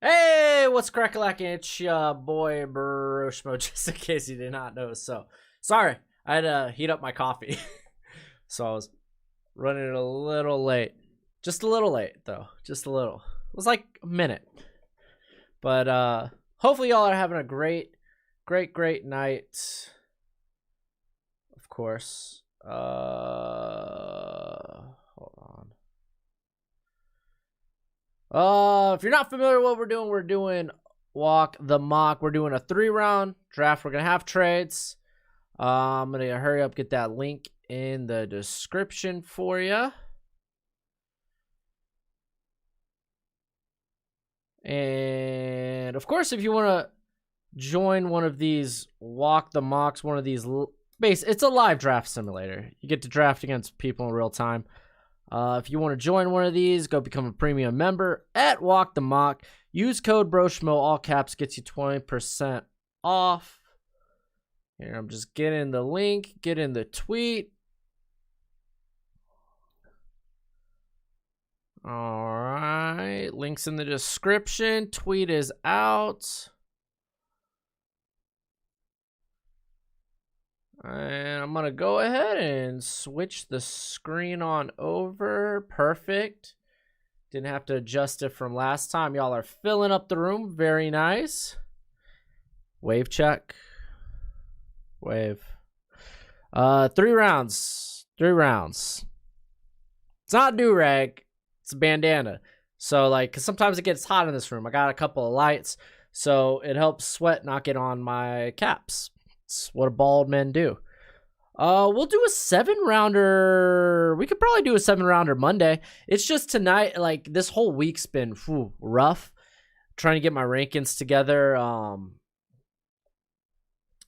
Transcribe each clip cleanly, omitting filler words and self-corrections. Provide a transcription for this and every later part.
Hey, what's crack-a-lacking? It's your boy Baroshmo, just in case you did not know. So, sorry, I had to heat up my coffee. So I was running a little late. Just a little late, though. Just a little. It was like a minute. But hopefully y'all are having a great night. Of course. Hold on. If you're not familiar with what we're doing Walk the Mock. We're doing a 3-round draft. We're going to have trades. I'm going to hurry up, get that link in the description for you. And, of course, if you want to join one of these Walk the Mocks, one of these it's a live draft simulator. You get to draft against people in real time. If you want to join one of these, go become a premium member at Walk the Mock. Use code BROSHMO, all caps, gets you 20% off. Here, I'm just getting the link, getting the tweet. All right, links in the description. Tweet is out. And I'm going to go ahead and switch the screen on over. Perfect. Didn't have to adjust it from last time. Y'all are filling up the room. Very nice. Wave check. Wave. 3 rounds. 3 rounds. It's not a do-rag. It's a bandana. So, like, 'cause sometimes it gets hot in this room. I got a couple of lights, so it helps sweat not get on my caps. It's what a bald men do. We'll do a 7-rounder. We could probably do a 7-rounder Monday. It's just tonight, like, this whole week's been rough. Trying to get my rankings together.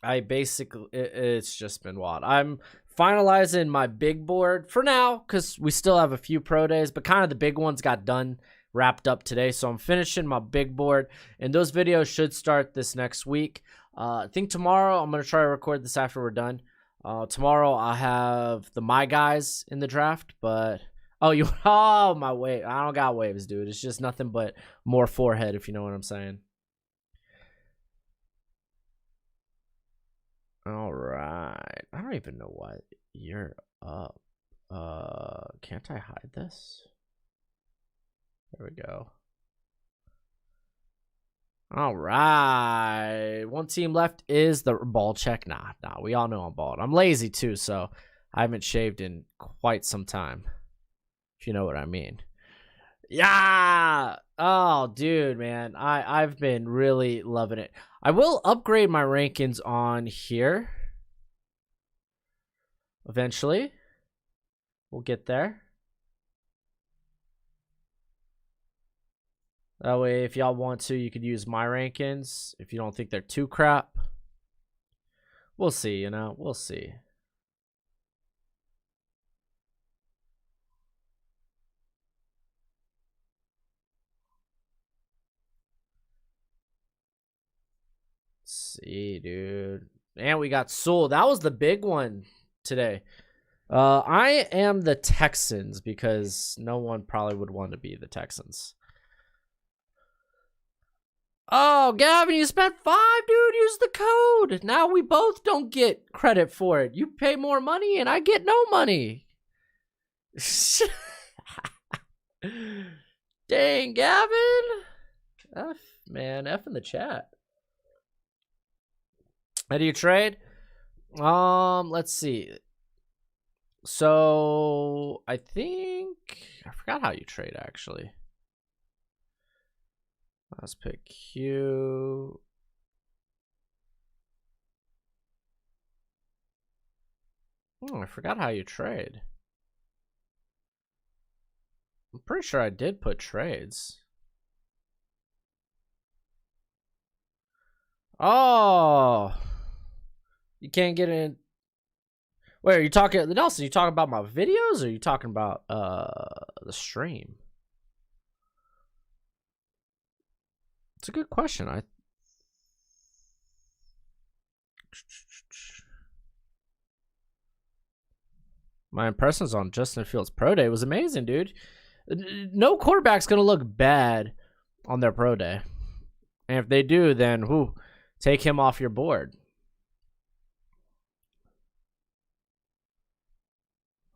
It's just been wild. I'm finalizing my big board for now because we still have a few pro days, but kind of the big ones got wrapped up today. So I'm finishing my big board, and those videos should start this next week. I think tomorrow I'm going to try to record this after we're done. Tomorrow I'll have my guys in the draft, but my wave. I don't got waves, dude. It's just nothing but more forehead, if you know what I'm saying. All right. I don't even know why you're up. Can't I hide this? There we go. All right. One team left is the ball check. Nah. We all know I'm bald. I'm lazy too, so I haven't shaved in quite some time, if you know what I mean. Yeah. Oh, dude, man. I've been really loving it. I will upgrade my rankings on here. Eventually. We'll get there. That way, if y'all want to, you could use my rankings if you don't think they're too crap. We'll see, you know. We'll see. Let's see, dude. And we got Soul. That was the big one today. I am the Texans because no one probably would want to be the Texans. Oh, Gavin, you spent 5, dude. Use the code. Now we both don't get credit for it. You pay more money and I get no money. Dang, Gavin. F, man. F in the chat. How do you trade? Let's see. So, I forgot how you trade, actually. Let's pick Q. Oh, I forgot how you trade. I'm pretty sure I did put trades. Oh. You can't get in. Wait, are you talking, Nelson, you talking about my videos or are you talking about the stream? It's a good question. My impressions on Justin Fields' pro day was amazing, dude. No quarterback's going to look bad on their pro day. And if they do, then take him off your board.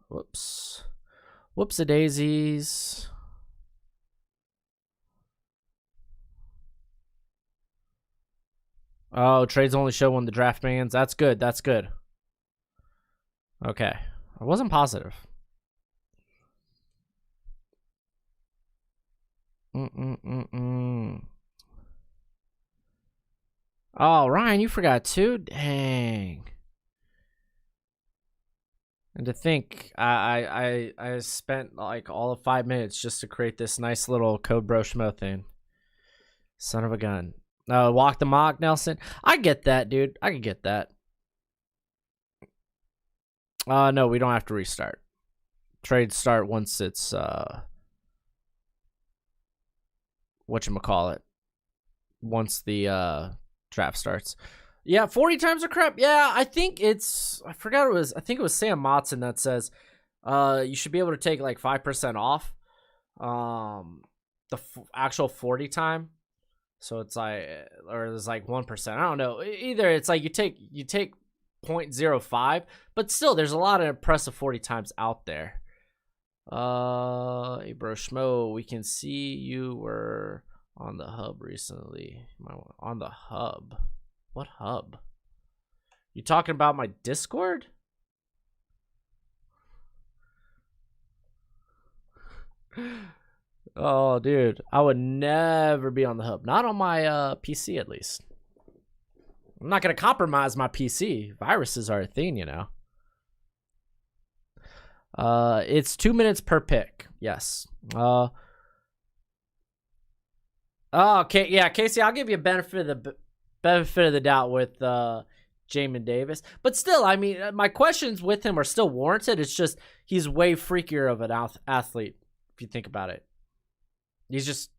Whoops. Whoops-a-daisies. Oh, trades only show when the draft bans. That's good. That's good. Okay. I wasn't positive. Oh, Ryan, you forgot too? Dang. And to think, I spent like all of 5 minutes just to create this nice little Code Bro Schmo thing. Son of a gun. Walk the mock, Nelson. I get that, dude. I can get that. No, we don't have to restart. Trades start once it's whatchamacallit. Once the draft starts. Yeah, 40 times a crap. Yeah, I think it's I think it was Sam Motson that says you should be able to take like 5% off the actual 40 time. So it's like, or there's like 1%. I don't know. Either it's like you take 0.05, but still there's a lot of impressive 40 times out there. Hey bro Schmo, we can see you were on the hub recently. On the hub? What hub? You talking about my Discord? Oh, dude, I would never be on the hub. Not on my PC, at least. I'm not gonna compromise my PC. Viruses are a thing, you know. It's 2 minutes per pick. Yes. Okay, yeah, Casey, I'll give you a benefit of the doubt with Jamin Davis, but still, I mean, my questions with him are still warranted. It's just he's way freakier of an athlete if you think about it. He's just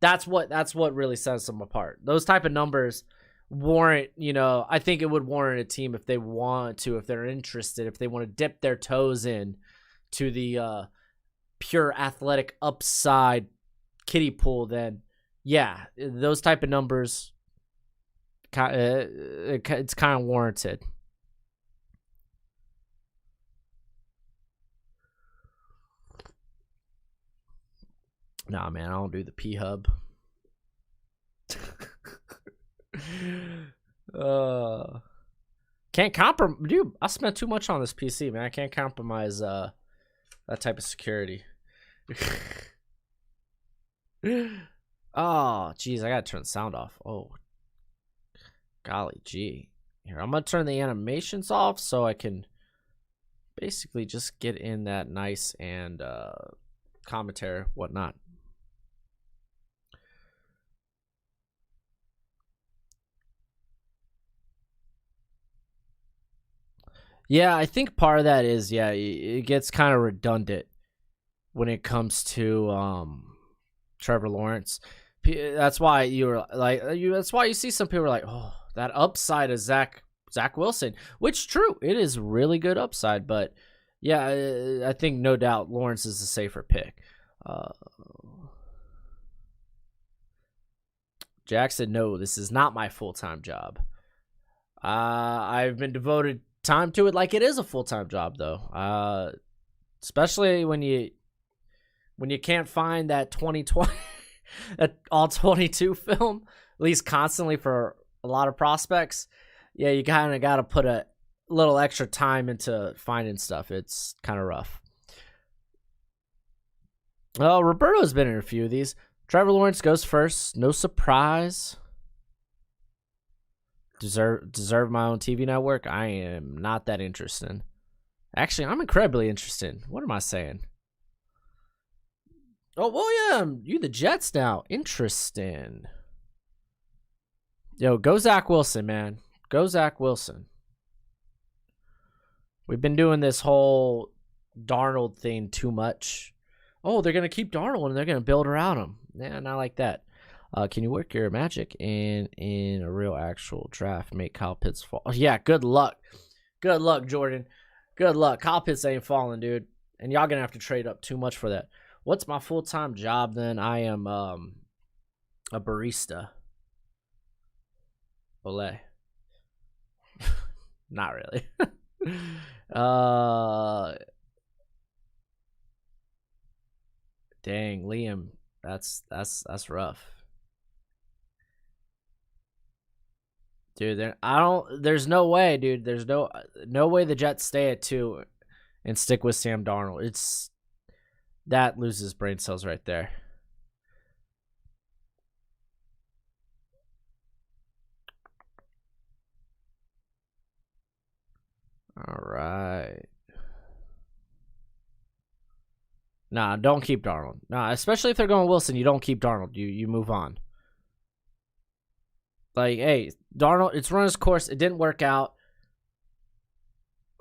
that's what really sets him apart. Those type of numbers warrant, you know, I think it would warrant a team if they want to, if they're interested, if they want to dip their toes in to the pure athletic upside kiddie pool, then yeah, those type of numbers, it's kind of warranted. Nah, man, I don't do the P hub. Can't compromise, dude. I spent too much on this PC, man. I can't compromise that type of security. Oh, geez, I gotta turn the sound off. Oh, golly gee. Here, I'm gonna turn the animations off so I can basically just get in that nice and commentary, whatnot. Yeah, I think part of that is, yeah, it gets kind of redundant when it comes to Trevor Lawrence. That's why that's why you see some people are like, oh, that upside is Zach Wilson, which true, it is really good upside, but yeah, I think no doubt Lawrence is a safer pick. Jackson, no, this is not my full-time job. I've been devoted time to it like it is a full-time job, though. Especially when you can't find that 2020 that all 22 film, at least constantly for a lot of prospects. Yeah, you kind of got to put a little extra time into finding stuff. It's kind of rough. Well, Roberto's been in a few of these. Trevor Lawrence goes first. No surprise. Deserve my own TV network? I am not that interested. Actually, I'm incredibly interested. What am I saying? Oh, William, you the Jets now. Interesting. Yo, go Zach Wilson, man. Go Zach Wilson. We've been doing this whole Darnold thing too much. Oh, they're going to keep Darnold and they're going to build around him. Yeah, not like that. Can you work your magic in a real actual draft? Make Kyle Pitts fall. Oh, yeah, good luck. Good luck, Jordan. Good luck. Kyle Pitts ain't falling, dude. And y'all going to have to trade up too much for that. What's my full-time job then? I am a barista. Olay. Not really. uh Dang, Liam. That's rough. Dude, there's no way, dude. There's no way the Jets stay at 2 and stick with Sam Darnold. That loses brain cells right there. All right. Nah, don't keep Darnold. Nah, especially if they're going Wilson, you don't keep Darnold. You move on. Like, hey, Darnold, it's run its course. It didn't work out.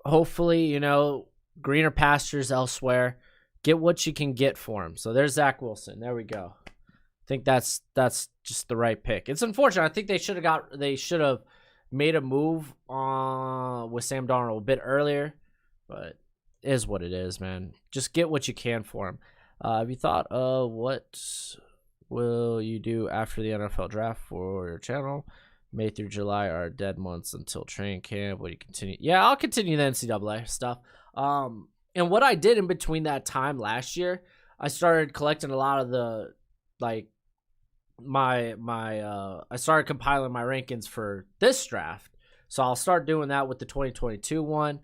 Hopefully, greener pastures elsewhere. Get what you can get for him. So there's Zach Wilson. There we go. I think that's just the right pick. It's unfortunate. I think they should have made a move with Sam Darnold a bit earlier, but it is what it is, man. Just get what you can for him. Have you thought of what will you do after the NFL draft for your channel? May through July are dead months until training camp. Will you continue? Yeah, I'll continue the NCAA stuff. And what I did in between that time last year, I started collecting a lot of the I started compiling my rankings for this draft. So I'll start doing that with the 2022 one.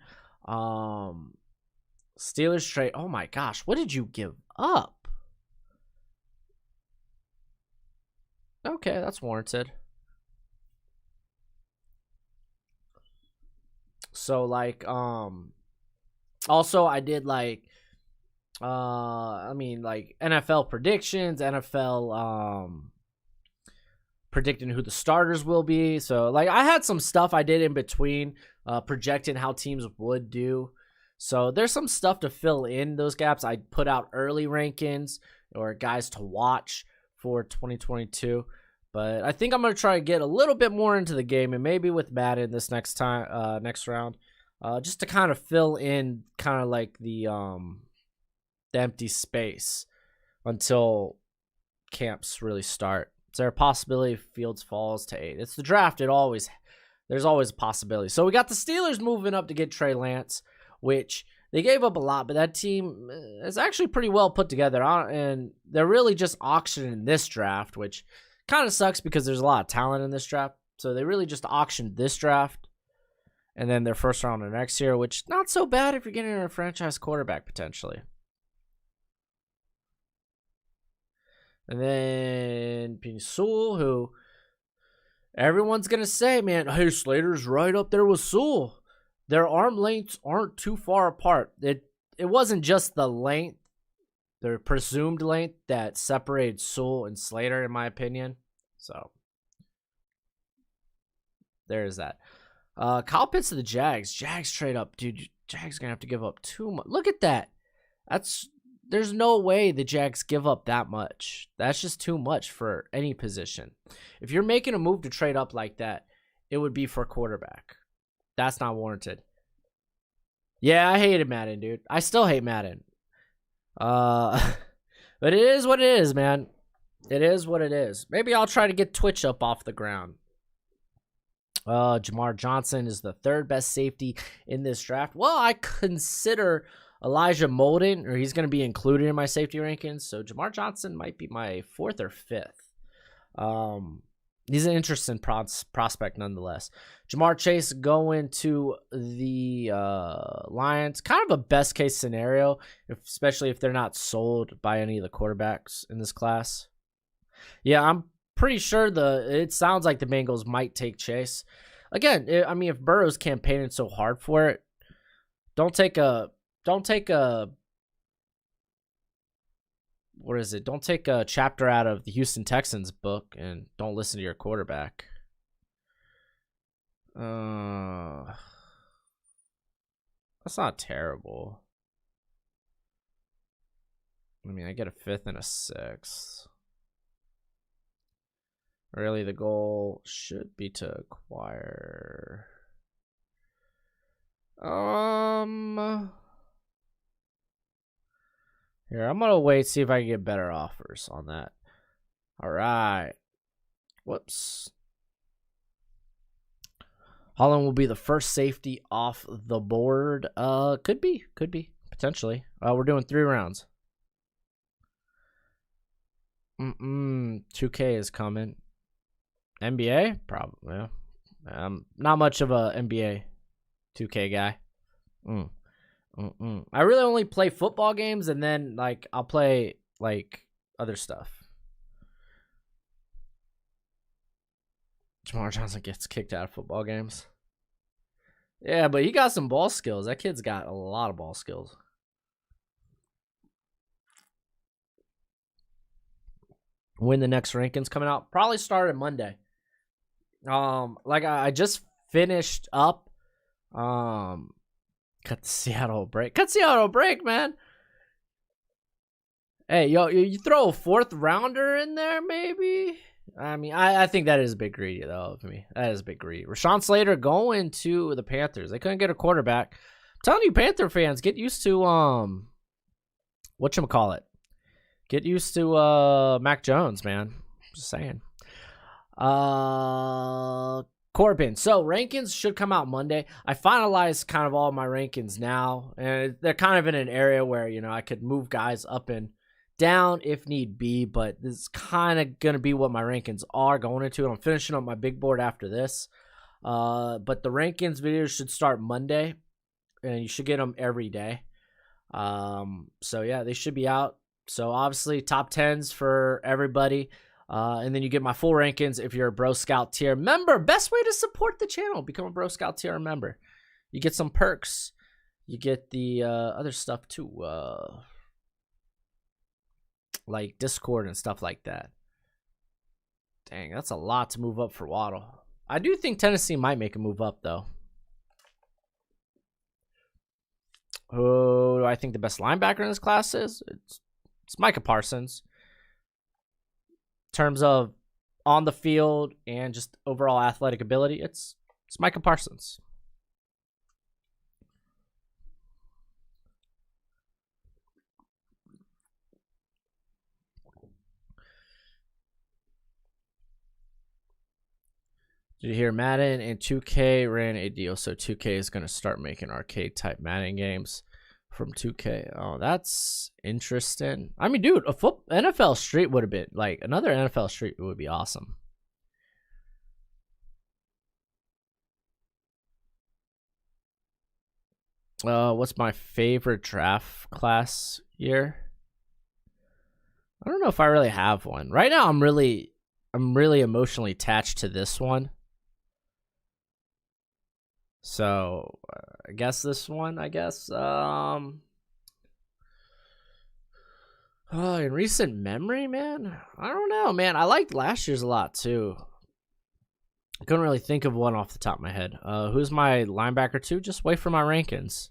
Steelers trade. Oh my gosh, what did you give up? Okay, that's warranted. So also I did NFL predictions, NFL predicting who the starters will be. So I had some stuff I did in between projecting how teams would do. So there's some stuff to fill in those gaps. I put out early rankings or guys to watch for 2022. But I think I'm going to try to get a little bit more into the game, and maybe with Madden this next round, just to kind of fill in kind of the empty space until camps really start. Is there a possibility Fields falls to 8? It's the draft. There's always a possibility. So we got the Steelers moving up to get Trey Lance, which they gave up a lot, but that team is actually pretty well put together. And they're really just auctioning this draft, which kind of sucks because there's a lot of talent in this draft. So they really just auctioned this draft and then their first round of next year, which not so bad if you're getting a franchise quarterback potentially. And then Sewell, who everyone's going to say, man, hey, Slater's right up there with Sewell. Their arm lengths aren't too far apart. It wasn't just the length, the presumed length that separated Sewell and Slater, in my opinion. So there's that. Kyle Pitts to the Jags. Jags trade up. Dude, Jags going to have to give up too much. Look at that. There's no way the Jags give up that much. That's just too much for any position. If you're making a move to trade up like that, it would be for quarterback. That's not warranted. Yeah, I hated Madden, dude. I still hate Madden. But it is what it is, man. It is what it is. Maybe I'll try to get Twitch up off the ground. Jamar Johnson is the third best safety in this draft. Well, I consider Elijah Molden, or he's going to be included in my safety rankings. So Jamar Johnson might be my 4th or 5th. He's an interesting prospect nonetheless. Jamar Chase going to the Lions. Kind of a best case scenario, especially if they're not sold by any of the quarterbacks in this class. Yeah, I'm pretty sure it sounds like the Bengals might take Chase. Again, I mean, if Burrow's campaigning so hard for it, don't take a chapter out of the Houston Texans book and don't listen to your quarterback. That's not terrible. I mean, I get a 5th and a 6th. Really, the goal should be to acquire. Here, I'm gonna wait, see if I can get better offers on that. All right. Whoops. Holland will be the first safety off the board. Could be, potentially. We're doing 3 rounds. 2K is coming. NBA? Probably. Yeah. Not much of a NBA 2K guy. I really only play football games, and then like I'll play like other stuff. Jamar Johnson gets kicked out of football games. Yeah, but he got some ball skills. That kid's got a lot of ball skills. When the next rankings coming out? Probably started Monday. Like I just finished up. Cut the Seattle break. Cut Seattle break, man. Hey, yo, you throw a 4th rounder in there, maybe? I mean, I think that is a bit greedy, though, for me. That is a bit greedy. Rashawn Slater going to the Panthers. They couldn't get a quarterback. I'm telling you, Panther fans, get used to, whatchamacallit. Get used to, Mac Jones, man. Just saying. Corbin. So, rankings should come out Monday. I finalized kind of all my rankings now, and they're kind of in an area where, you know, I could move guys up and down if need be, but this is kind of going to be what my rankings are going into. I'm finishing up my big board after this. But the rankings videos should start Monday, and you should get them every day. So, yeah, they should be out. So, obviously, top 10s for everybody. And then you get my full rankings if you're a Bro Scout tier member. Best way to support the channel, become a Bro Scout tier member. You get some perks. You get the other stuff too, like Discord and stuff like that. Dang, that's a lot to move up for Waddle. I do think Tennessee might make a move up, though. Who do I think the best linebacker in this class is? It's Micah Parsons. In terms of on the field and just overall athletic ability, it's Micah Parsons. Did you hear Madden and 2K ran a deal? So 2K is going to start making arcade type Madden games from 2K. Oh, that's interesting. I mean, dude, NFL Street would have been like another NFL Street would be awesome. What's my favorite draft class year? I don't know if I really have one. Right now, I'm really emotionally attached to this one. So, I guess this one, in recent memory, man, I don't know, man. I liked last year's a lot, too. I couldn't really think of one off the top of my head. Who's my linebacker, too? Just wait for my rankings.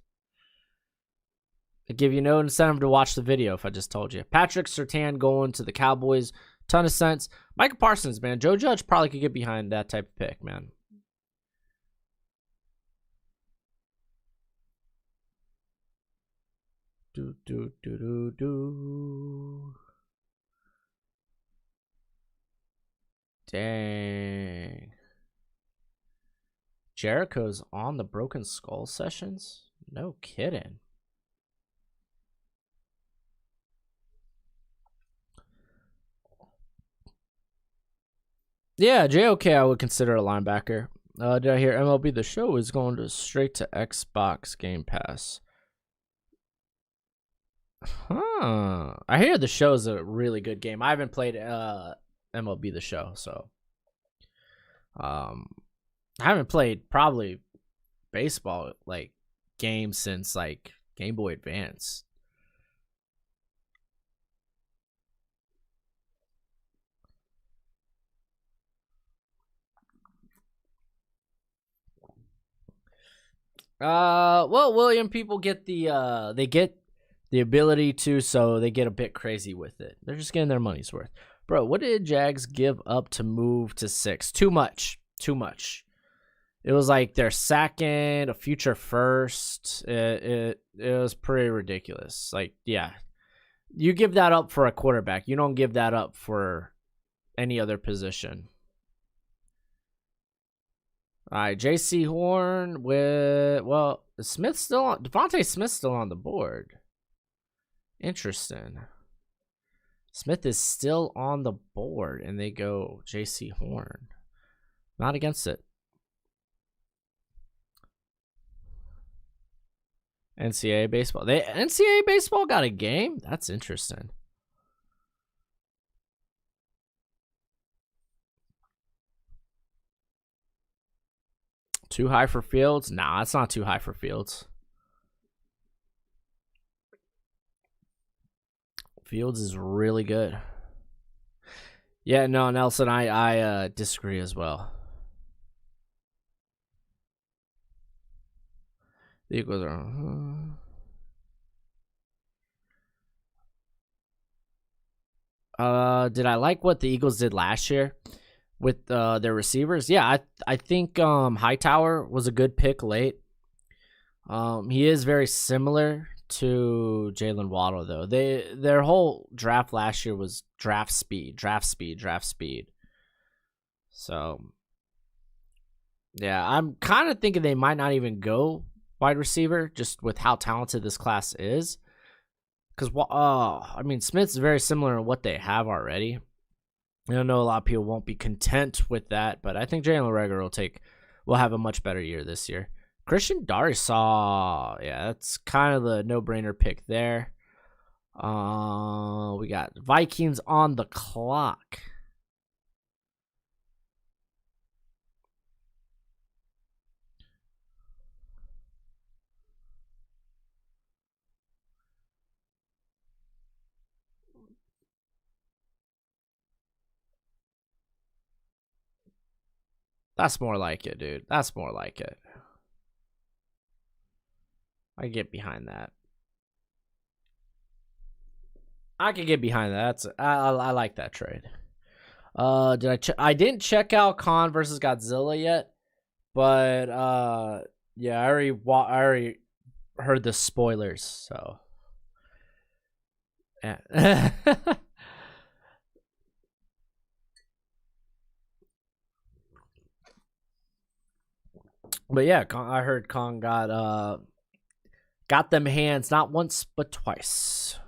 I give you no incentive to watch the video if I just told you. Patrick Surtain going to the Cowboys. Ton of sense. Micah Parsons, man. Joe Judge probably could get behind that type of pick, man. Dang. Jericho's on the Broken Skull sessions? No kidding. Yeah, JOK I would consider a linebacker. Did I hear MLB The Show is going to straight to Xbox Game Pass? Huh. I hear The Show is a really good game. I haven't played MLB The Show, so I haven't played probably baseball like games since like Game Boy Advance. Well, William, people get the they get the ability to, so they get a bit crazy with it. They're just getting their money's worth. Bro, what did Jags give up to move to 6? Too much. It was like their second, a future first. It was pretty ridiculous. Like, yeah. You give that up for a quarterback. You don't give that up for any other position. All right, J.C. Horn with, well, Smith's still on, Devontae Smith's still on the board. Interesting. Smith is still on the board, and they go J.C. Horn. Not against it. NCAA baseball. NCAA baseball got a game? That's interesting. Too high for Fields? Nah, it's not too high for Fields. Fields is really good. Yeah, no, Nelson, I disagree as well. The Eagles are. Did I like what the Eagles did last year with their receivers? Yeah, I think Hightower was a good pick late. He is very similar to Jalen Waddle, though. Their whole draft last year was draft speed. So, yeah, I'm kind of thinking they might not even go wide receiver just with how talented this class is. Because, I mean, Smith's very similar to what they have already. I know a lot of people won't be content with that, but I think Jalen Reagor will have a much better year this year. Christian Darrisaw, yeah, that's kind of the no-brainer pick there. We got Vikings on the clock. That's more like it, dude. That's more like it. I get behind that. I can get behind that. I like that trade. I didn't check out Khan versus Godzilla yet, but yeah, I already heard the spoilers, so yeah. But yeah, I heard Kong got them hands not once but twice.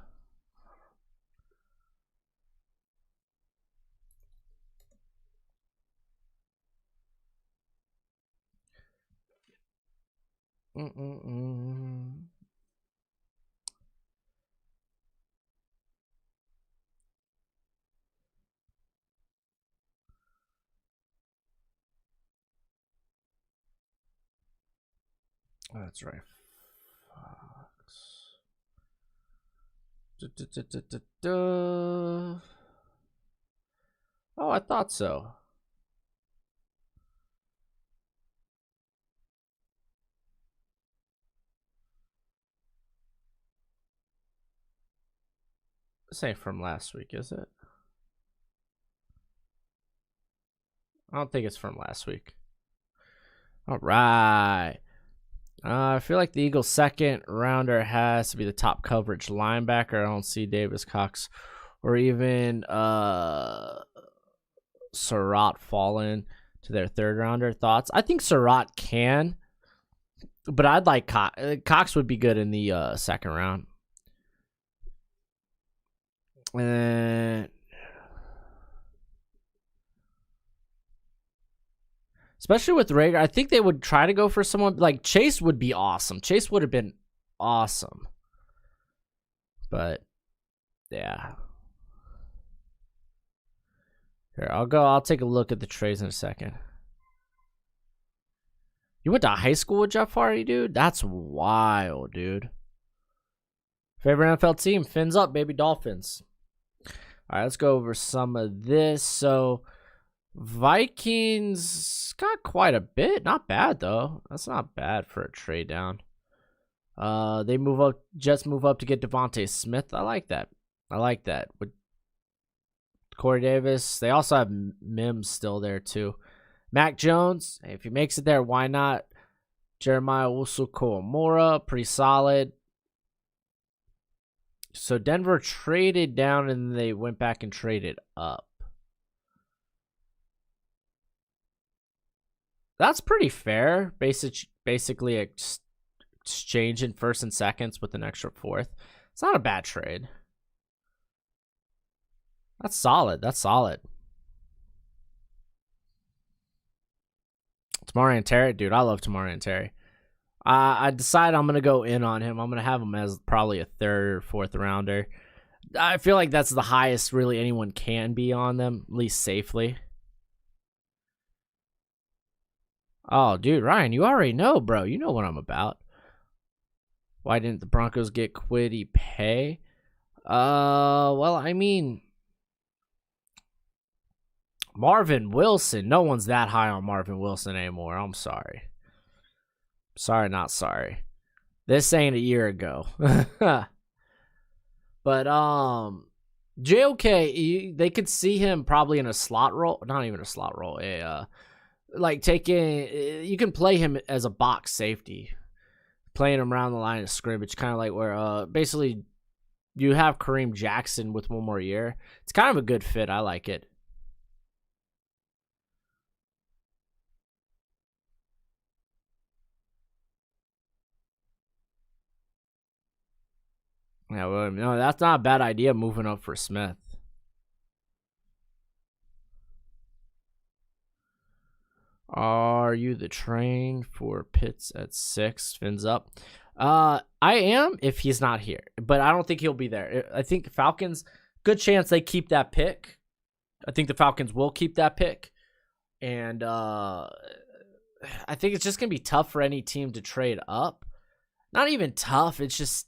That's right. Oh, I thought so. This ain't from last week, is it? I don't think it's from last week. All right. I feel like the Eagles' second rounder has to be the top coverage linebacker. I don't see Davis, Cox, or even Surratt falling to their third rounder. Thoughts? I think Surratt can, but I'd like Cox. Cox would be good in the second round. And especially with Rager, I think they would try to go for someone like Chase. Would be awesome. Chase would have been awesome. But yeah. Here, I'll take a look at the trades in a second. You went to high school with Jeff Hardy, dude? That's wild, dude. Favorite NFL team? Fins up, baby. Dolphins. All right, let's go over some of this. So, Vikings got quite a bit. Not bad, though. That's not bad for a trade down. They move up. Jets move up to get Devontae Smith. I like that. With Corey Davis. They also have Mims still there, too. Mac Jones, if he makes it there, why not? Jeremiah Owusu-Koramoah, pretty solid. So Denver traded down and they went back and traded up. That's pretty fair. Basically exchanging first and seconds with an extra fourth. It's not a bad trade. That's solid. That's solid. Tamari and Terry, dude, I love Tamari and Terry. I decided I'm going to go in on him. I'm going to have him as probably a third or fourth rounder. I feel like that's the highest really anyone can be on them, at least safely. Oh, dude, Ryan, you already know, bro. You know what I'm about. Why didn't the Broncos get Kwity Paye? Well, I mean, Marvin Wilson. No one's that high on Marvin Wilson anymore. I'm sorry. Sorry, not sorry. This ain't a year ago. But JOK, they could see him probably in a slot role. Not even a slot role. Like taking, you can play him as a box safety, playing him around the line of scrimmage, kind of like where basically you have Kareem Jackson with one more year. It's kind of a good fit. I like it. Yeah, well, no, that's not a bad idea moving up for Smith. Are you the train for Pitts at 6? Fins up. I am if he's not here, but I don't think he'll be there. I think the Falcons, good chance they keep that pick. I think the Falcons will keep that pick. And I think it's just going to be tough for any team to trade up. Not even tough. It's just,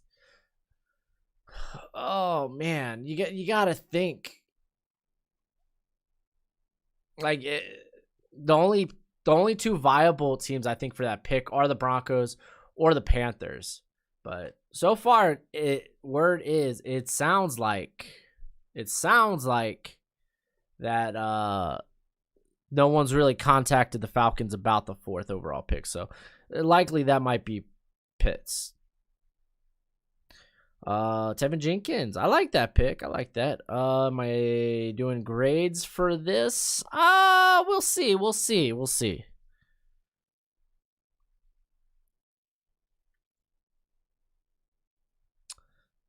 oh man, you got to think. Like the only two viable teams I think for that pick are the Broncos or the Panthers. But so far, it sounds like that no one's really contacted the Falcons about the 4th overall pick. So likely that might be Pitts. Tevin Jenkins. I like that pick. I like that. Am I doing grades for this? We'll see.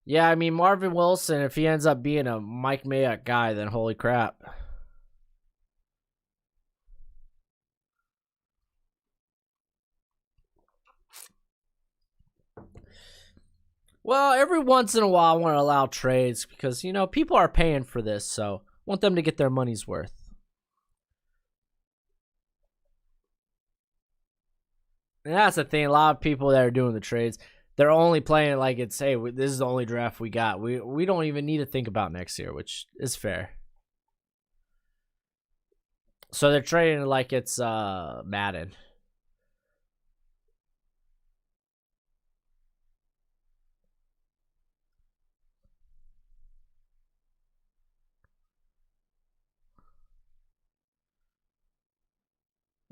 Yeah, I mean, Marvin Wilson, if he ends up being a Mike Mayock guy, then holy crap. Well, every once in a while, I want to allow trades because, people are paying for this, so I want them to get their money's worth. And that's the thing. A lot of people that are doing the trades, they're only playing it like it's, hey, this is the only draft we got. We don't even need to think about next year, which is fair. So they're trading like it's Madden.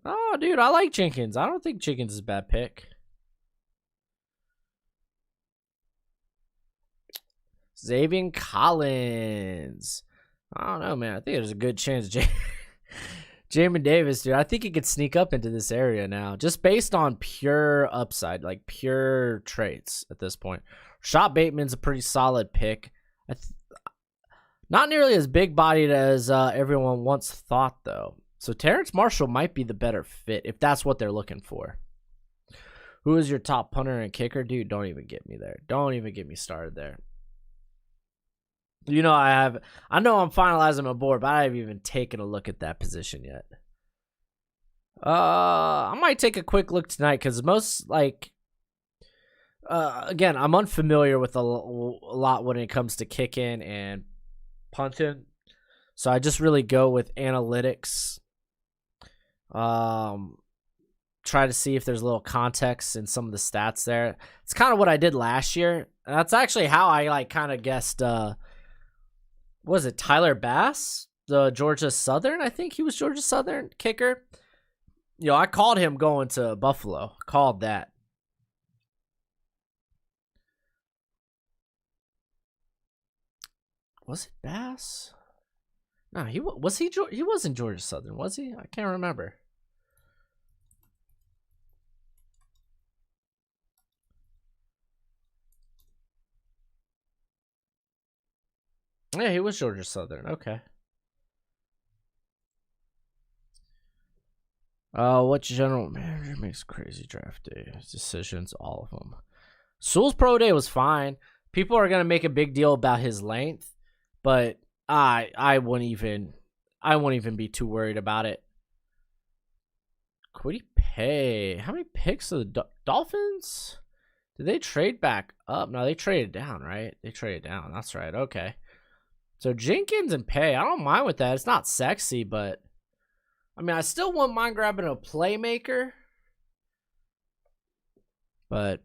Oh, dude, I like Jenkins. I don't think Jenkins is a bad pick. Xavier Collins. I don't know, man. I think there's a good chance Jamin Davis, dude. I think he could sneak up into this area now, just based on pure upside, like pure traits at this point. Rashad Bateman's a pretty solid pick. Not nearly as big-bodied as everyone once thought, though. So Terrence Marshall might be the better fit if that's what they're looking for. Who is your top punter and kicker? Dude, don't even get me there. Don't even get me started there. I know I'm finalizing my board, but I haven't even taken a look at that position yet. I might take a quick look tonight because again, I'm unfamiliar with a lot when it comes to kicking and punting. So I just really go with analytics. Try to see if there's a little context in some of the stats there. It's kind of what I did last year. And that's actually how I kind of guessed was it Tyler Bass, the Georgia Southern? I think he was Georgia Southern kicker. I called him going to Buffalo. Called that. Was it Bass? No, he wasn't Georgia Southern, was he? I can't remember. Yeah, he was Georgia Southern. Okay. What general manager makes crazy draft day decisions? All of them. Sewell's pro day was fine. People are gonna make a big deal about his length, but I wouldn't even be too worried about it. Quiddy Pay. How many picks of the Dolphins? Did they trade back up? No, they traded down, right? They traded down. That's right. Okay. So Jenkins and Pay, I don't mind with that. It's not sexy, but I mean, I still wouldn't mind grabbing a playmaker. But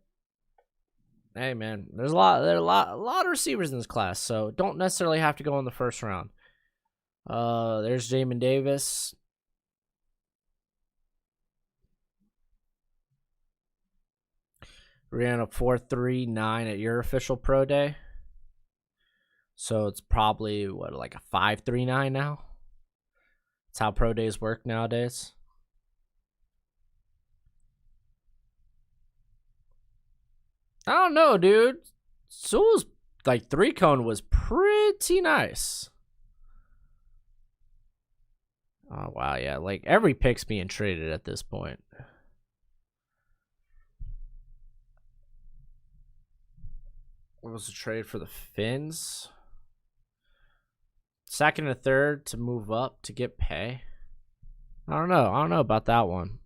hey, man, there are a lot of receivers in this class, so don't necessarily have to go in the first round. There's Jamin Davis. Ran a 4.39 at your official pro day. So it's probably, what, like a 5.39 now? That's how pro days work nowadays. I don't know, dude. Sewell's, like, 3-cone was pretty nice. Oh, wow, yeah. Like, every pick's being traded at this point. What was the trade for the Finns? Second and a third to move up to get Pay. I don't know about that one.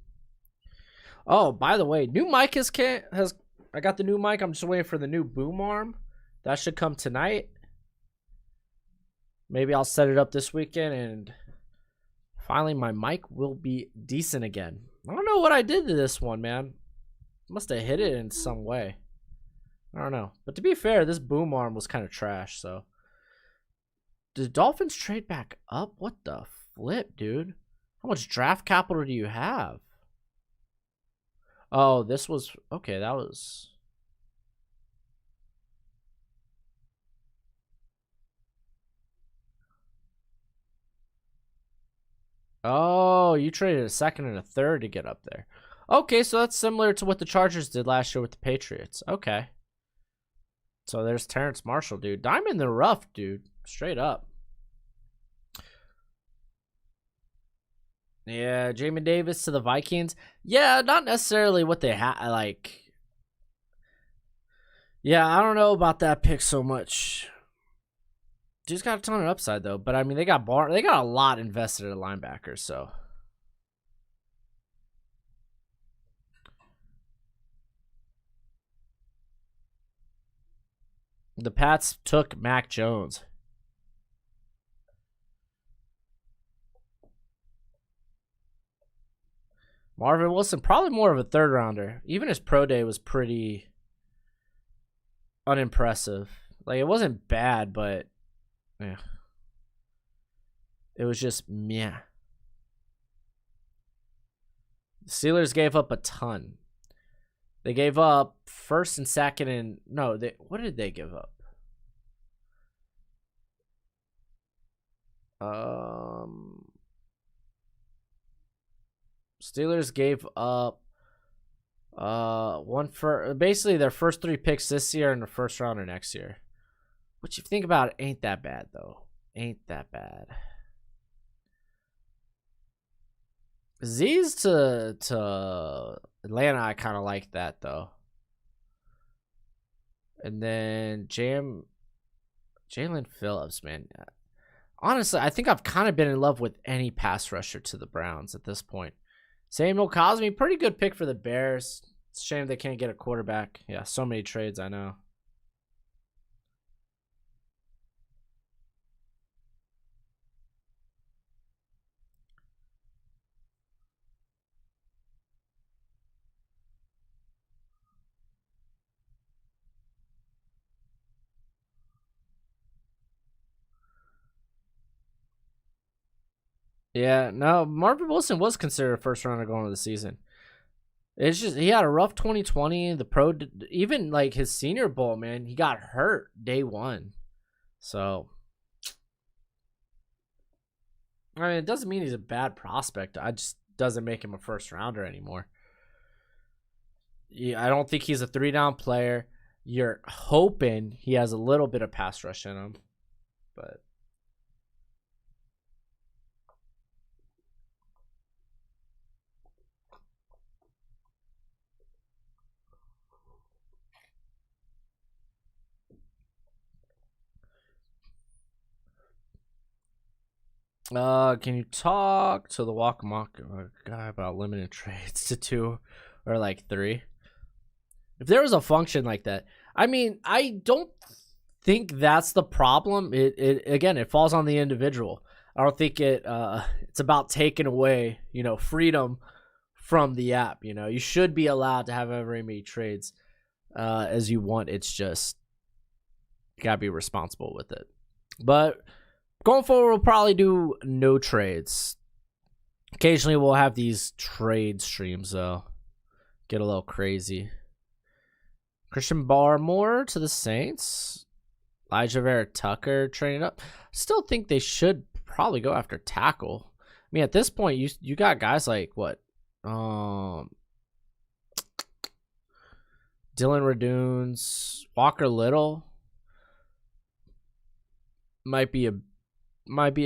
Oh, by the way, new mic I got the new mic. I'm just waiting for the new boom arm. That should come tonight. Maybe I'll set it up this weekend and finally my mic will be decent again. I don't know what I did to this one, man. Must have hit it in some way. I don't know. But to be fair, this boom arm was kind of trash, so. Did Dolphins trade back up? What the flip, dude? How much draft capital do you have? Oh, this was... Okay, that was... Oh, you traded a second and a third to get up there. Okay, so that's similar to what the Chargers did last year with the Patriots. Okay. So there's Terrence Marshall, dude. Diamond in the rough, dude. Straight up. Yeah, Jamin Davis to the Vikings. Yeah, not necessarily what they had. Like, yeah, I don't know about that pick so much. Dude's got a ton of upside though. But I mean, they got a lot invested at linebackers. So the Pats took Mac Jones. Marvin Wilson, probably more of a third rounder. Even his pro day was pretty unimpressive. Like, it wasn't bad, but yeah. It was just meh. The Steelers gave up a ton. They gave up first and second and no, what did they give up? Steelers gave up one for basically their first 3 picks this year and the first rounder next year. Which, if you think about it, ain't that bad though. Ain't that bad. Z's to Atlanta, I kind of like that though. And then Jalen Phillips, man. Honestly, I think I've kind of been in love with any pass rusher to the Browns at this point. Samuel Cosme, pretty good pick for the Bears. It's a shame they can't get a quarterback. Yeah, so many trades, I know. Yeah, no, Marvin Wilson was considered a first rounder going into the season. It's just he had a rough 2020. The even like his Senior Bowl, man, he got hurt day 1. So, I mean, it doesn't mean he's a bad prospect. I just doesn't make him a first rounder anymore. Yeah, I don't think he's a 3-down player. You're hoping he has a little bit of pass rush in him. but can you talk to the Wakamaka guy about limited trades to 2 or like 3? If there was a function like that, I mean, I don't think that's the problem. It again, it falls on the individual. I don't think it's about taking away, freedom from the app. You should be allowed to have as many trades as you want. It's just you gotta be responsible with it. But going forward, we'll probably do no trades. Occasionally, we'll have these trade streams, though. Get a little crazy. Christian Barmore to the Saints. Elijah Vera Tucker training up. Still think they should probably go after tackle. I mean, at this point, you got guys like, what? Dylan Radunes, Walker Little. Might be a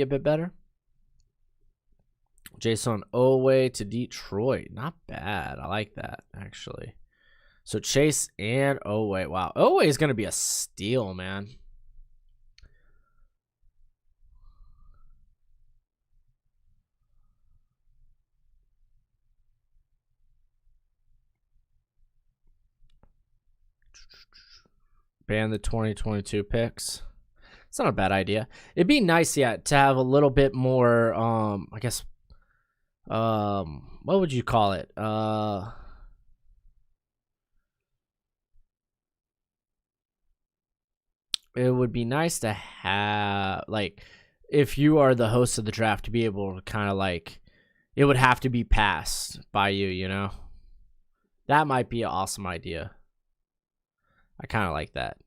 bit better. Jason Owe to Detroit. Not bad. I like that, actually. So Chase and Owe. Wow. Owe is going to be a steal, man. Ban the 2022 picks. It's not a bad idea. It'd be nice, to have a little bit more, I guess, what would you call it? It would be nice to have, like, if you are the host of the draft, to be able to kind of like, it would have to be passed by you, That might be an awesome idea. I kind of like that.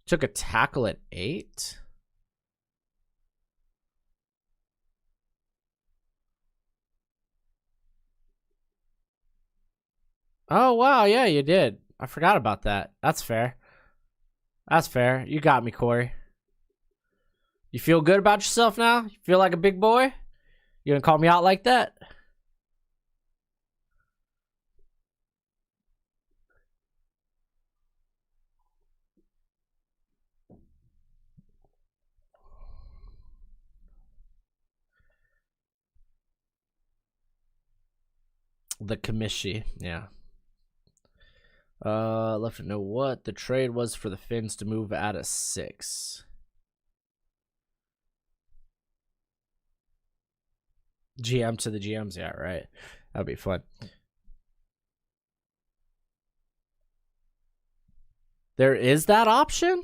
Took a tackle at 8. Oh, wow. Yeah, you did. I forgot about that. That's fair. That's fair. You got me, Corey. You feel good about yourself now? You feel like a big boy? You gonna call me out like that? The committee, yeah. Left to know what the trade was for the Finns to move out of 6. GM to the GMs, yeah, right. That'd be fun. There is that option?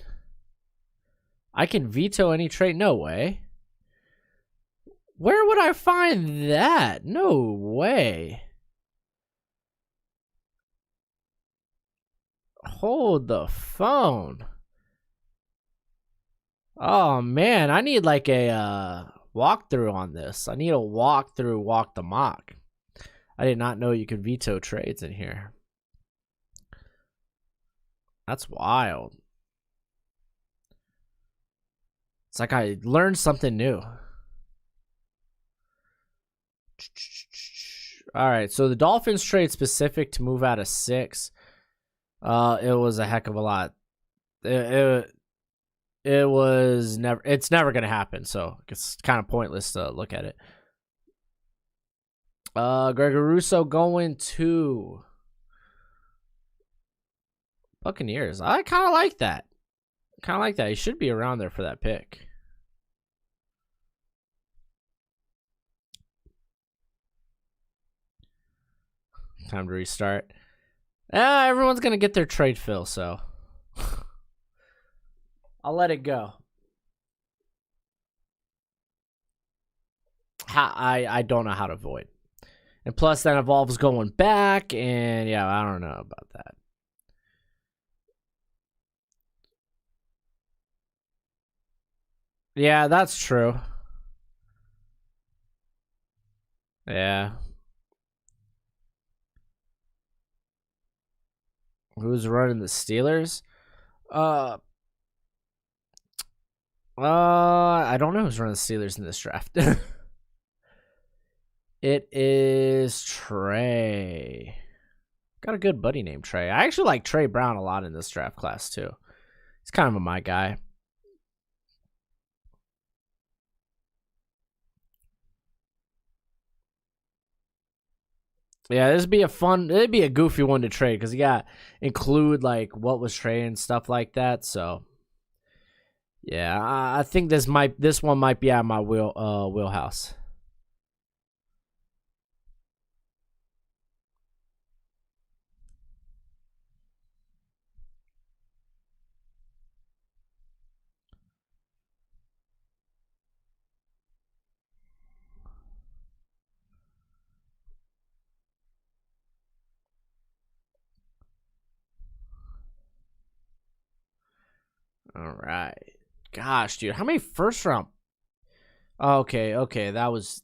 I can veto any trade? No way. Where would I find that? No way. Hold the phone. Oh, man. I need like a walkthrough on this. I need a walkthrough, walk the mock. I did not know you could veto trades in here. That's wild. It's like I learned something new. All right, so the Dolphins trade specific to move out of 6. It was a heck of a lot. It was never. It's never gonna happen. So it's kind of pointless to look at it. Gregor Russo going to Buccaneers. I kind of like that. He should be around there for that pick. Time to restart. Everyone's going to get their trade fill, so I'll let it go. I don't know how to void. And plus, that involves going back, and yeah, I don't know about that. Yeah, that's true. Yeah. Who's running the Steelers? I don't know who's running the Steelers in this draft. It is Trey. Got a good buddy named Trey. I actually like Trey Brown a lot in this draft class too. He's kind of my guy. Yeah, it'd be a goofy one to trade because you got include like what was traded and stuff like that. So yeah, I think this one might be out of my wheelhouse. All right. Gosh, dude, how many first round? Oh, okay, that's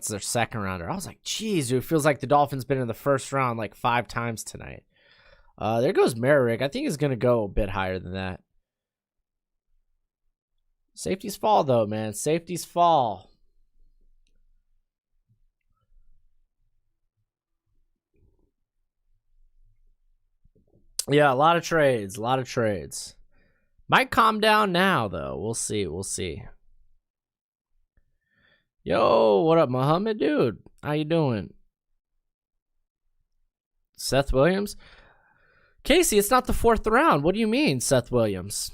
their second rounder. I was like, geez, dude, it feels like the Dolphins been in the first round like 5 times tonight. There goes Merrick. I think he's gonna go a bit higher than that. Safeties fall though, man. Safeties fall. Yeah, a lot of trades. Might calm down now though. We'll see. Yo, what up, Muhammad, dude? How you doing? Seth Williams? Casey, it's not the 4th round. What do you mean, Seth Williams?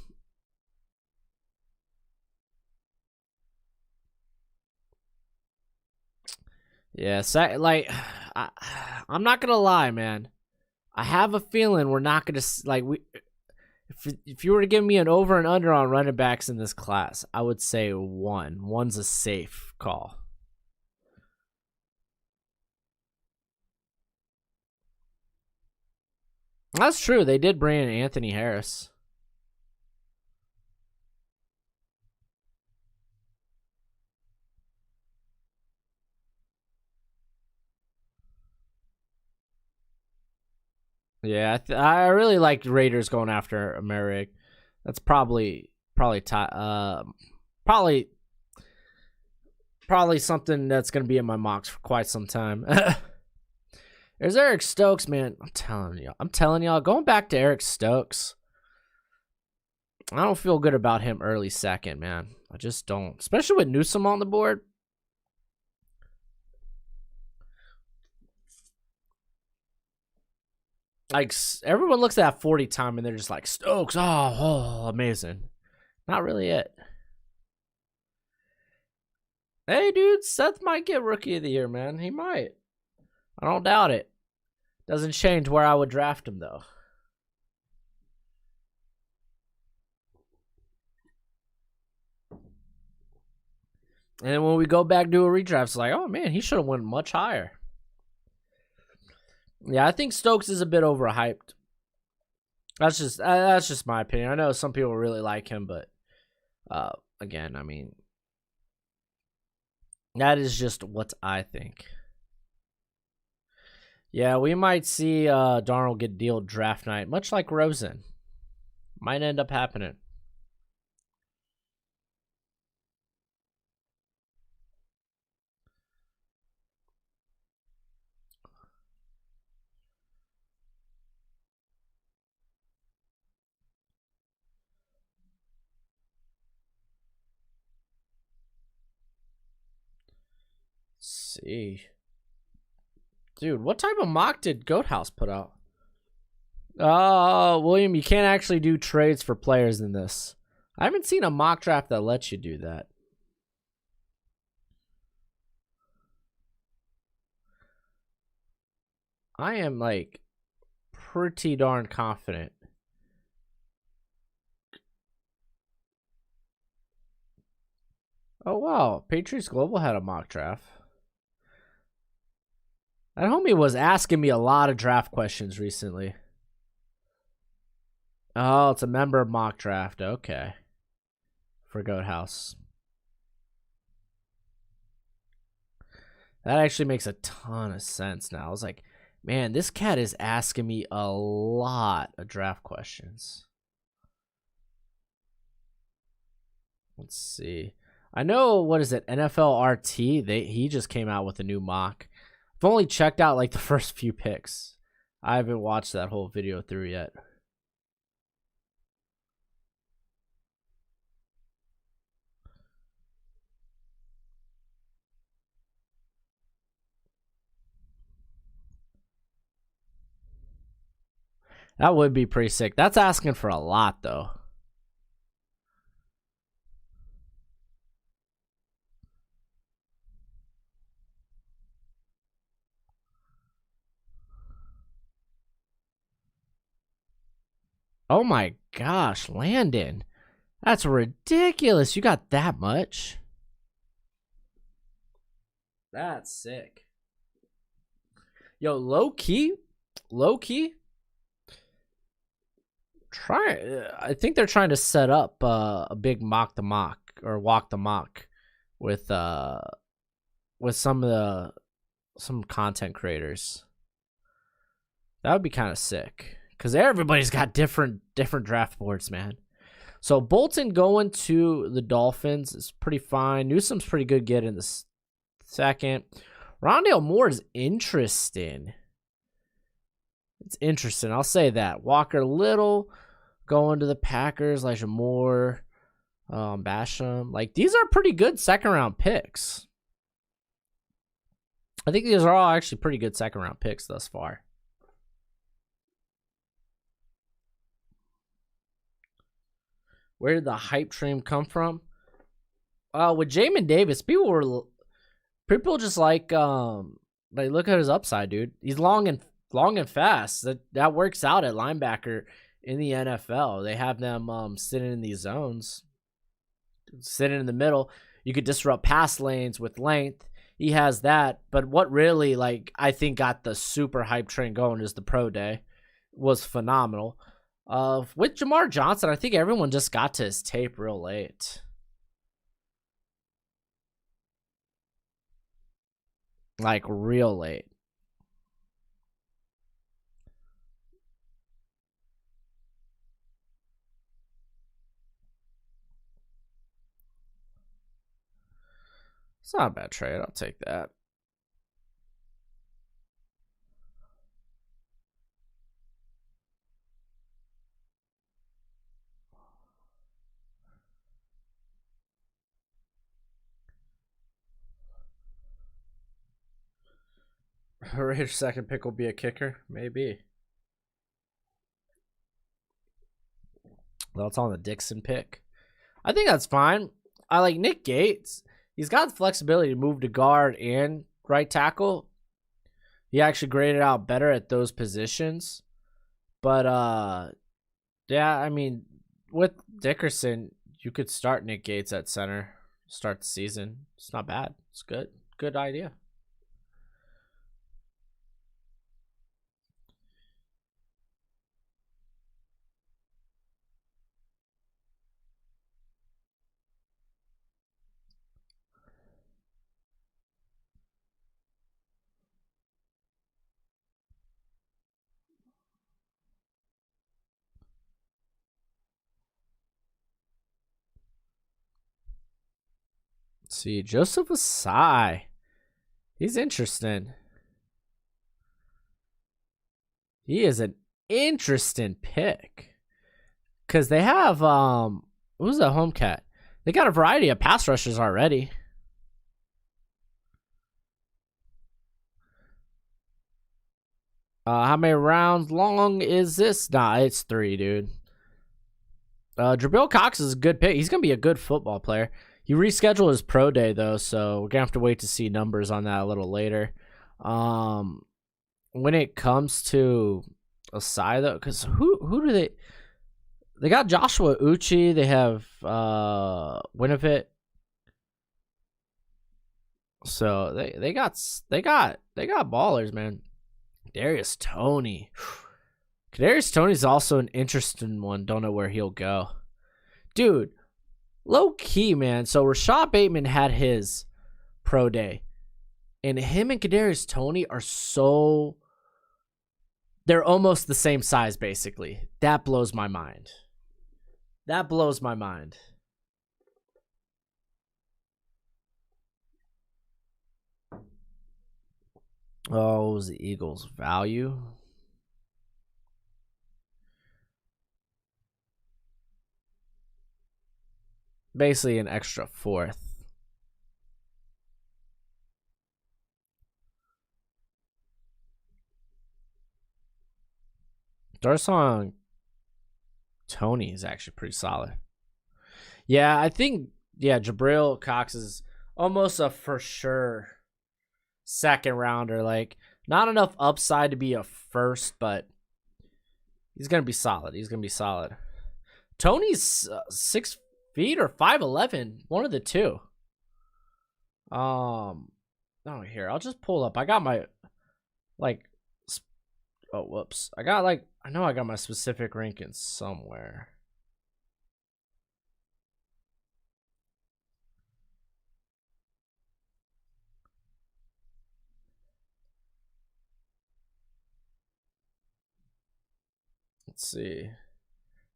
Yeah, I'm not gonna lie, man. I have a feeling we're not gonna if you were to give me an over and under on running backs in this class, I would say 1. 1's a safe call. That's true. They did bring in Anthony Harris. Yeah, I really like Raiders going after Merrick. That's probably something that's gonna be in my mocks for quite some time. There's Eric Stokes, man. I'm telling y'all, going back to Eric Stokes, I don't feel good about him early second, man. I just don't, especially with Newsom on the board. Like, everyone looks at that 40 time and they're just like, Stokes, oh, amazing. Not really it. Hey, dude, Seth might get Rookie of the Year, man. He might. I don't doubt it. Doesn't change where I would draft him, though. And when we go back to a redraft, it's like, oh, man, he should have went much higher. Yeah, I think Stokes is a bit overhyped. That's just my opinion. I know some people really like him, but again, I mean, that is just what I think. Yeah, we might see Darnold get dealt draft night, much like Rosen. Might end up happening. Let's see. Dude, what type of mock did Goat House put out? William, you can't actually do trades for players in this. I haven't seen a mock draft that lets you do that. I am, like, pretty darn confident. Oh, wow. Patriots Global had a mock draft. That homie was asking me a lot of draft questions recently. Oh, it's a member mock draft. Okay. For Goat House. That actually makes a ton of sense now. I was like, man, this cat is asking me a lot of draft questions. Let's see. I know, what is it, NFL RT? He just came out with a new mock. I've only checked out like the first few picks. I haven't watched that whole video through yet. That would be pretty sick. That's asking for a lot, though. Oh my gosh, Landon. That's ridiculous. You got that much? That's sick. Yo, low key. I think they're trying to set up a big mock the mock or walk the mock with some content creators. That would be kind of sick because everybody's got different draft boards, man. So Bolton going to the Dolphins is pretty fine. Newsom's pretty good getting the second. Rondale Moore is interesting. It's interesting. I'll say that. Walker Little going to the Packers. Elijah Moore, Basham. Like, these are pretty good second-round picks. I think these are all actually pretty good second-round picks thus far. Where did the hype train come from? With Jamin Davis, people just like look at his upside, dude. He's long and fast. That works out at linebacker in the NFL. They have them sitting in these zones, sitting in the middle. You could disrupt pass lanes with length. He has that. But what really, I think got the super hype train going is the pro day. Was phenomenal. With Jamar Johnson, I think everyone just got to his tape real late. Like, real late. It's not a bad trade. I'll take that. Raiders' second pick will be a kicker? Maybe. Well, it's on the Dixon pick. I think that's fine. I like Nick Gates. He's got the flexibility to move to guard and right tackle. He actually graded out better at those positions. But, yeah, I mean, with Dickerson, you could start Nick Gates at center, start the season. It's not bad. It's good. Good idea. Let's see, Joseph Asai. He's interesting. He is an interesting pick. Because they have, who's the home cat? They got a variety of pass rushers already. How many rounds long is this? Nah, it's 3, dude. Jabril Cox is a good pick. He's going to be a good football player. He rescheduled his pro day, though, so we're going to have to wait to see numbers on that a little later. When it comes to Asai, though, because who do they... They got Joshua Uchi. They have Winnipeg. So they got ballers, man. Kadarius Toney. Kadarius Toney's also an interesting one. Don't know where he'll go. Dude, low key, man. So Rashad Bateman had his pro day. And him and Kadarius Toney are so... They're almost the same size, basically. That blows my mind. That blows my mind. Oh, what was the Eagles' value? Basically an extra fourth. Darsong Tony is actually pretty solid. Yeah, I think, Jabril Cox is almost a for sure second rounder. Like, not enough upside to be a first, but he's going to be solid. Tony's 6 feet or 5'11", one of the two. Here, I'll just pull up. I got my, whoops. I know I got my specific rankings somewhere. Let's see.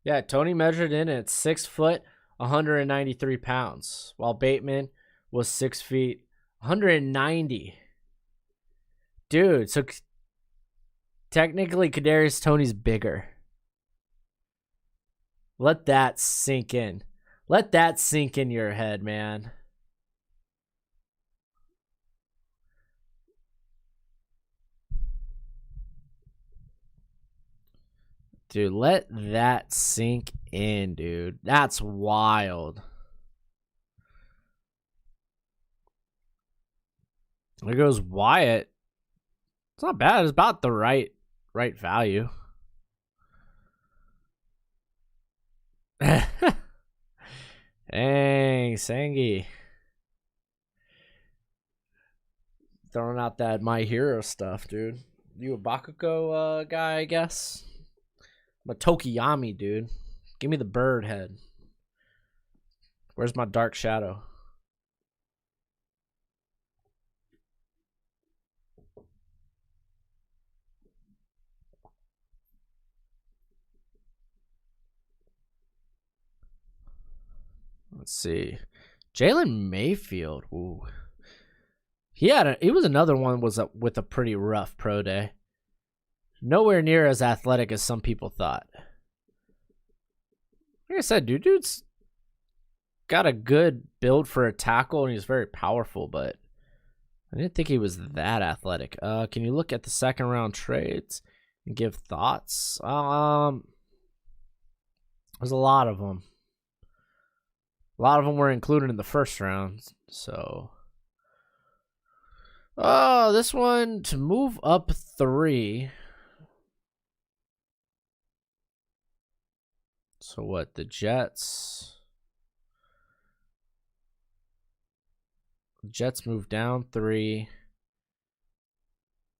Yeah, Tony measured in at 6 foot, 193 pounds, while Bateman was 6 feet, 190. Dude, so technically Kadarius Toney's bigger. Let that sink in. Let that sink in your head, man. Dude, let that sink in, dude. That's wild. There goes Wyatt. It's not bad. It's about the right value. Dang, Sangi. Throwing out that My Hero stuff, dude. You a Bakugo guy, I guess? I'm a Tokiyami, dude. Give me the bird head. Where's my Dark Shadow? Let's see. Jalen Mayfield. Ooh. He was another one with a pretty rough pro day. Nowhere near as athletic as some people thought. Like I said, dude's got a good build for a tackle and he's very powerful, but I didn't think he was that athletic. Can you look at the second round trades and give thoughts? There's a lot of them. A lot of them were included in the first round, so. Oh, this one to move up 3. So what? The Jets move down 3.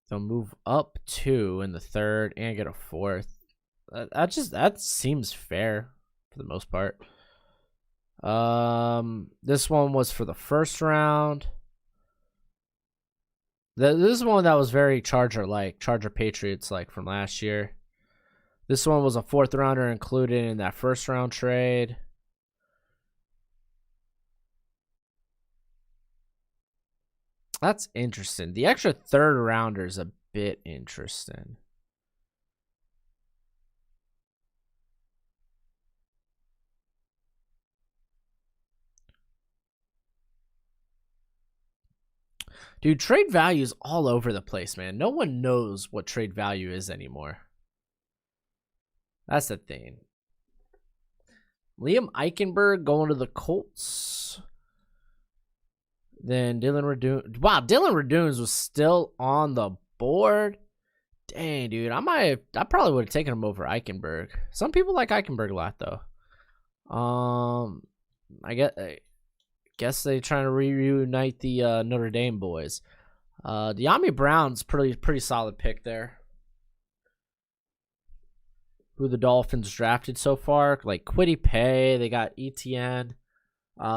They'll move up 2 in the third and get a 4th. That seems fair for the most part. This one was for the first round. This is one that was very Charger Patriots like from last year. This one was a 4th rounder included in that first round trade. That's interesting. The extra 3rd rounder is a bit interesting. Dude, trade value is all over the place, man. No one knows what trade value is anymore. That's the thing. Liam Eichenberg going to the Colts. Then Dylan Radoon. Wow, Dylan Radoons was still on the board. Dang, dude. I probably would have taken him over Eichenberg. Some people like Eichenberg a lot, though. I guess they trying to reunite the Notre Dame boys. De'Ami Brown's pretty solid pick there. Who the Dolphins drafted so far? Like Kwity Paye, they got ETN.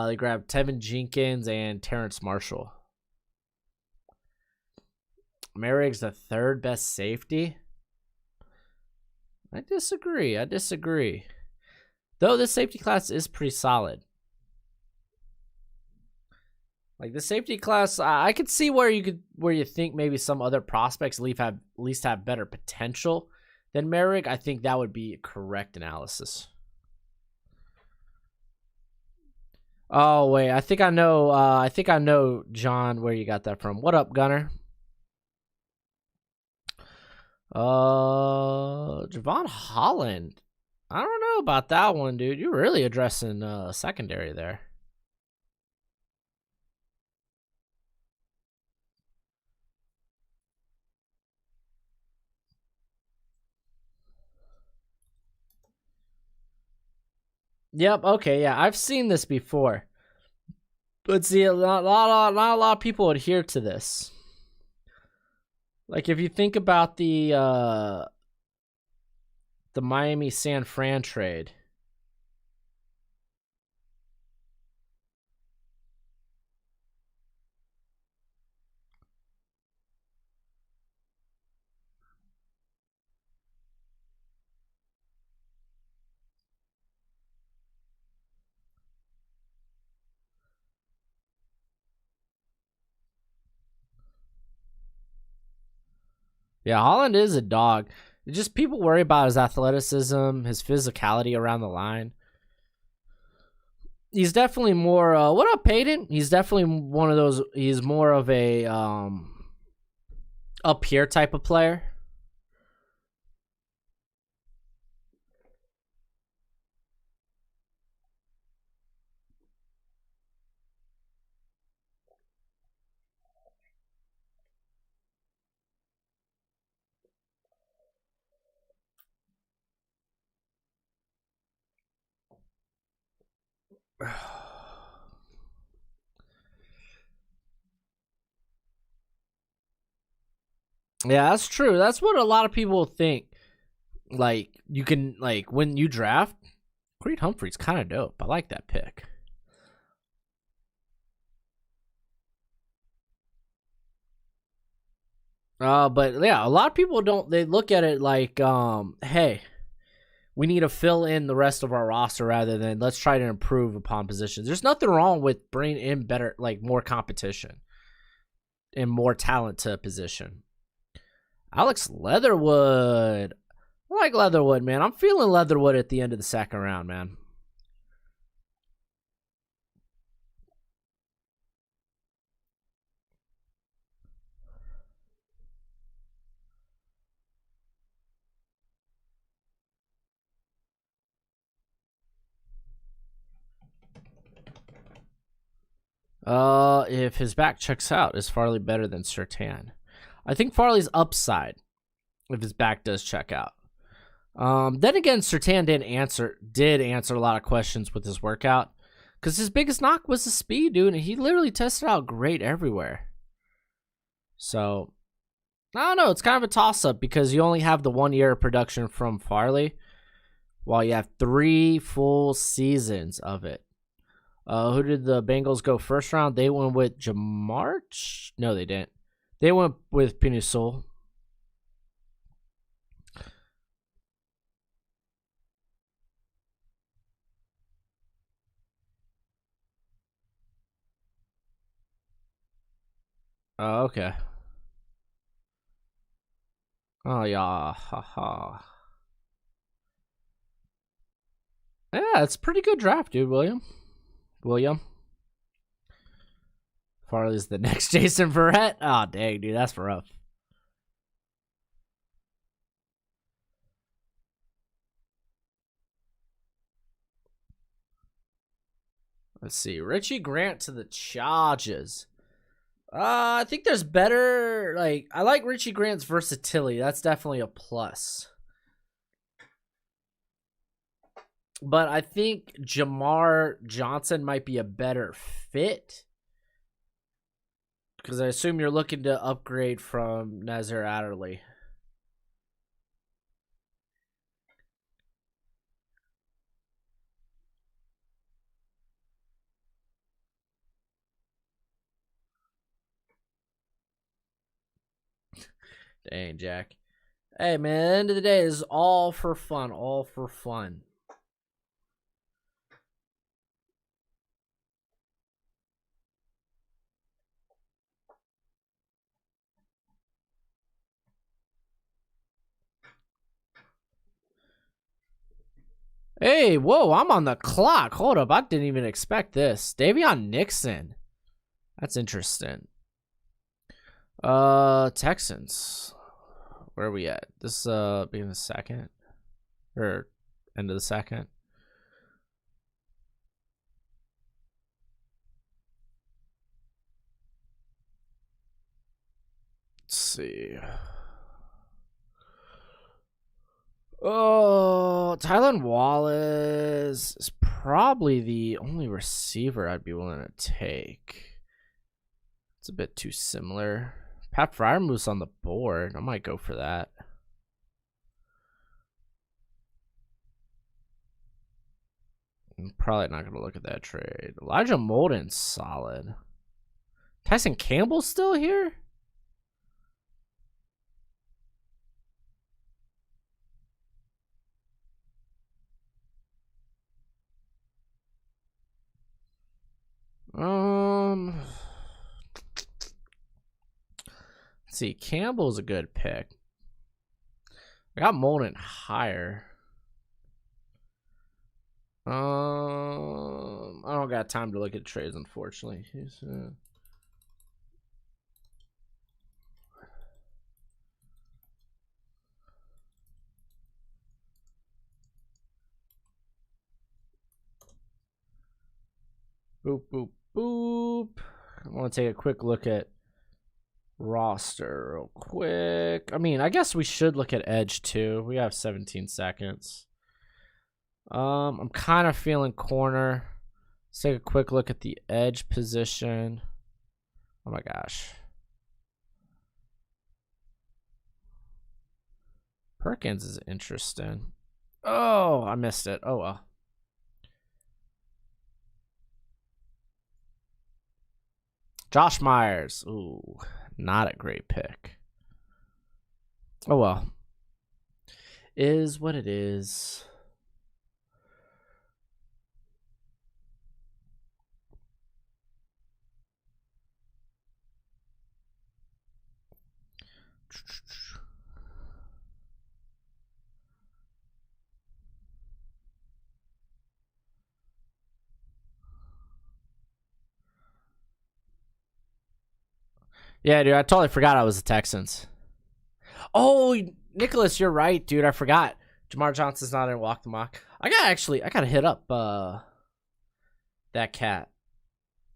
They grabbed Tevin Jenkins and Terrence Marshall. Merrick's the 3rd best safety. I disagree. Though this safety class is pretty solid. Like the safety class, I could see where you think maybe some other prospects at least have better potential than Merrick. I think that would be a correct analysis. Oh wait, I think I know. John, where you got that from. What up, Gunner? Javon Holland. I don't know about that one, dude. You're really addressing secondary there. Yep. Okay. Yeah, I've seen this before, but see, not a lot of people adhere to this. Like if you think about the Miami San Fran trade. Yeah, Holland is a dog. Just people worry about his athleticism, his physicality around the line. He's definitely more. What up, Peyton? He's definitely one of those. He's more of a up here type of player. Yeah, that's true. That's what a lot of people think. Like you can when you draft, Creed Humphrey's kind of dope. I like that pick. But yeah, a lot of people don't. They look at it like, hey, we need to fill in the rest of our roster rather than let's try to improve upon positions. There's nothing wrong with bringing in better, like more competition and more talent to a position. Alex Leatherwood. I like Leatherwood, man. I'm feeling Leatherwood at the end of the second round, man. If his back checks out, is Farley better than Surtain? I think Farley's upside if his back does check out. Then again, Surtain did answer a lot of questions with his workout because his biggest knock was the speed, dude, and he literally tested out great everywhere. So I don't know. It's kind of a toss up because you only have the 1 year of production from Farley, while you have 3 full seasons of it. Who did the Bengals go first round? They went with Jamar? No, they didn't. They went with Pinusul. Oh, okay. Oh, yeah. Haha. Yeah, it's a pretty good draft, dude, William. Farley's the next Jason Verrett. Oh, dang, dude, that's rough. Let's see. Richie Grant to the Chargers. I think there's better. I like Richie Grant's versatility. That's definitely a plus. But I think Jamar Johnson might be a better fit. Because I assume you're looking to upgrade from Nazir Adderley. Dang, Jack. Hey, man, end of the day is all for fun. All for fun. Hey, whoa, I'm on the clock. Hold up, I didn't even expect this. Davion Nixon. That's interesting. Texans. Where are we at? This being the second or end of the second. Let's see. Oh, Tylan Wallace is probably the only receiver I'd be willing to take. It's a bit too similar. Pat Fryermuth's on the board. I might go for that. I'm probably not going to look at that trade. Elijah Molden's solid. Tyson Campbell's still here? Let's see. Campbell's a good pick. I got Molden higher. I don't got time to look at trades, unfortunately. Boop, boop, boop. I want to take a quick look at roster real quick. I mean, I guess we should look at edge too. We have 17 seconds. I'm kind of feeling corner. Let's take a quick look at the edge position. Oh my gosh. Perkins is interesting. Oh, I missed it. Oh well. Josh Myers. Ooh, not a great pick. Oh well. Is what it is. Yeah, dude, I totally forgot I was the Texans. Oh, Nicholas, you're right, dude. I forgot. Jamar Johnson's not in Walk the Mock. I gotta hit up that cat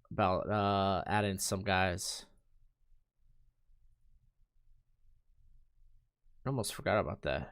about adding some guys. I almost forgot about that.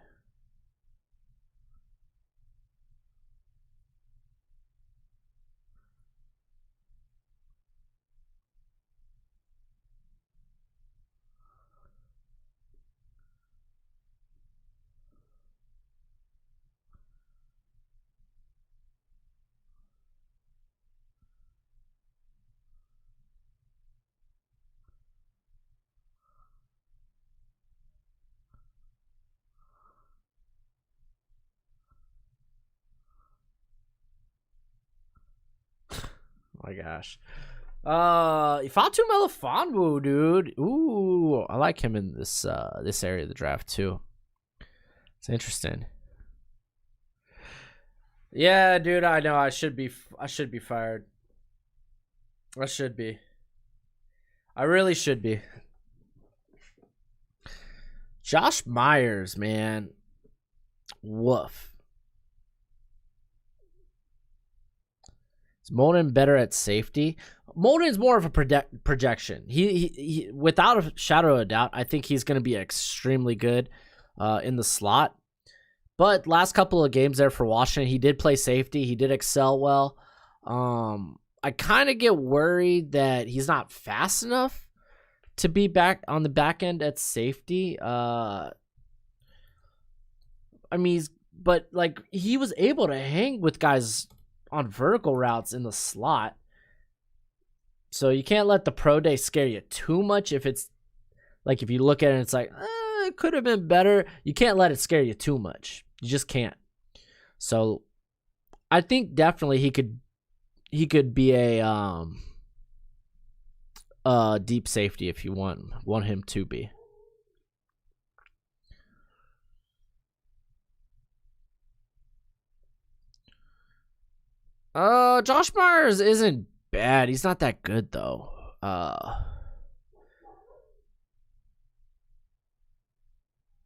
Oh my gosh. Ifeatu Melifonwu, dude. Ooh, I like him in this area of the draft too. It's interesting. Yeah, dude, I know I should be fired. I should be. I really should be. Josh Myers, man. Woof. Is Molden better at safety? Molden is more of a projection. He without a shadow of a doubt, I think he's going to be extremely good in the slot. But last couple of games there for Washington, he did play safety. He did excel well. I kind of get worried that he's not fast enough to be back on the back end at safety. I mean, but like he was able to hang with guys on vertical routes in the slot. So you can't let the pro day scare you too much. If it's like, if you look at it and it's like, it could have been better. You can't let it scare you too much. You just can't. So I think definitely he could be a deep safety if you want him to be. Josh Myers isn't bad. He's not that good though.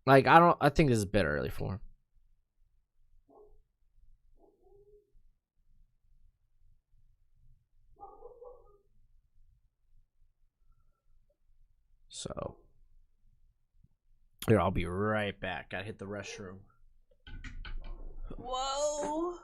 Like I think this is a bit early for him. So here, I'll be right back. Gotta hit the restroom. Whoa.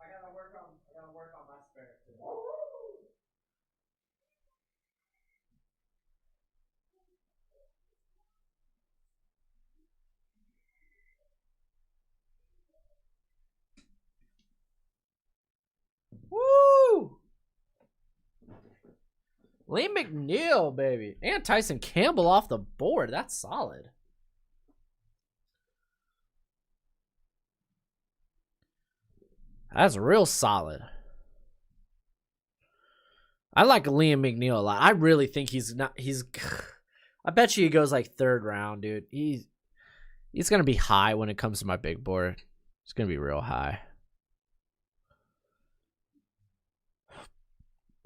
I gotta work on my spare too. Woo! Lee McNeil, baby. And Tyson Campbell off the board. That's solid. That's real solid. I like Liam McNeil a lot. I really think he's I bet you he goes like 3rd round, dude. He's gonna be high when it comes to my big board. It's gonna be real high.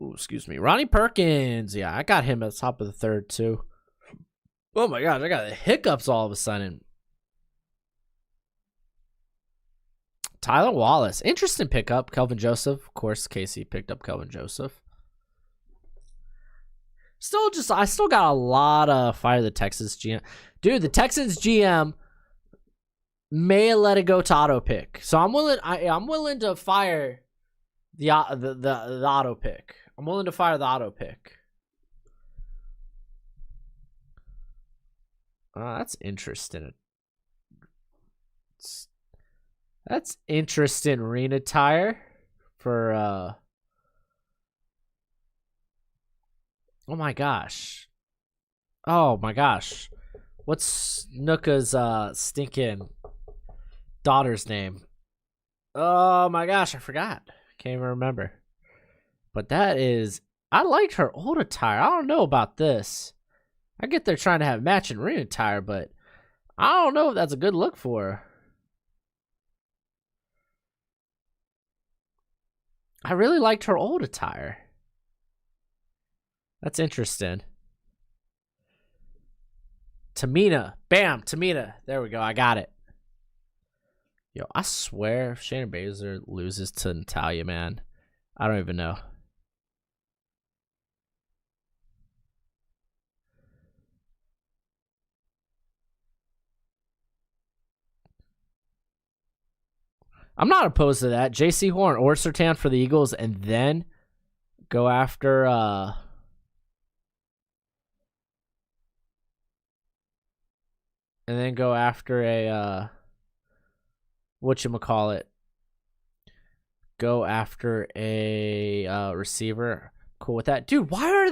Ooh, excuse me. Ronnie Perkins. Yeah, I got him at the top of the 3rd too. Oh my gosh, I got the hiccups all of a sudden. Tyler Wallace. Interesting pickup. Kelvin Joseph. Of course, Casey picked up Kelvin Joseph. I still got a lot of fire the Texans GM. Dude, the Texans GM may let it go to auto pick. So I'm willing to fire the auto pick. I'm willing to fire the auto pick. That's interesting. That's interesting. Arena tire for oh my gosh. Oh my gosh. What's Nuka's stinking daughter's name? Oh my gosh, I forgot. Can't even remember. But that is, I liked her old attire. I don't know about this. I get they're trying to have matching ring attire, but I don't know if that's a good look for her. I really liked her old attire. That's interesting. Tamina. Bam, Tamina. There we go. I got it. Yo, I swear if Shannon Baszler loses to Natalia, man, I don't even know. I'm not opposed to that. J.C. Horn or Surtain for the Eagles and then go after a whatchamacallit. Go after a receiver. Cool with that. Dude, why are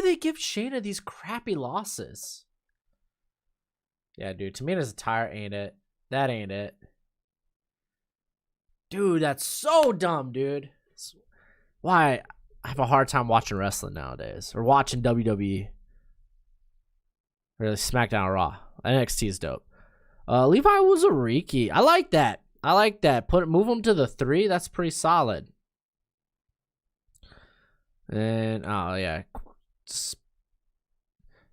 they give Shayna these crappy losses? Yeah, dude, Tamina's a tire, ain't it? That ain't it. Dude, that's so dumb, dude. Why I have a hard time watching wrestling nowadays. Or watching WWE. Or SmackDown or Raw. NXT is dope. Levi Wuzariki. I like that. Move him to the 3. That's pretty solid. And oh yeah.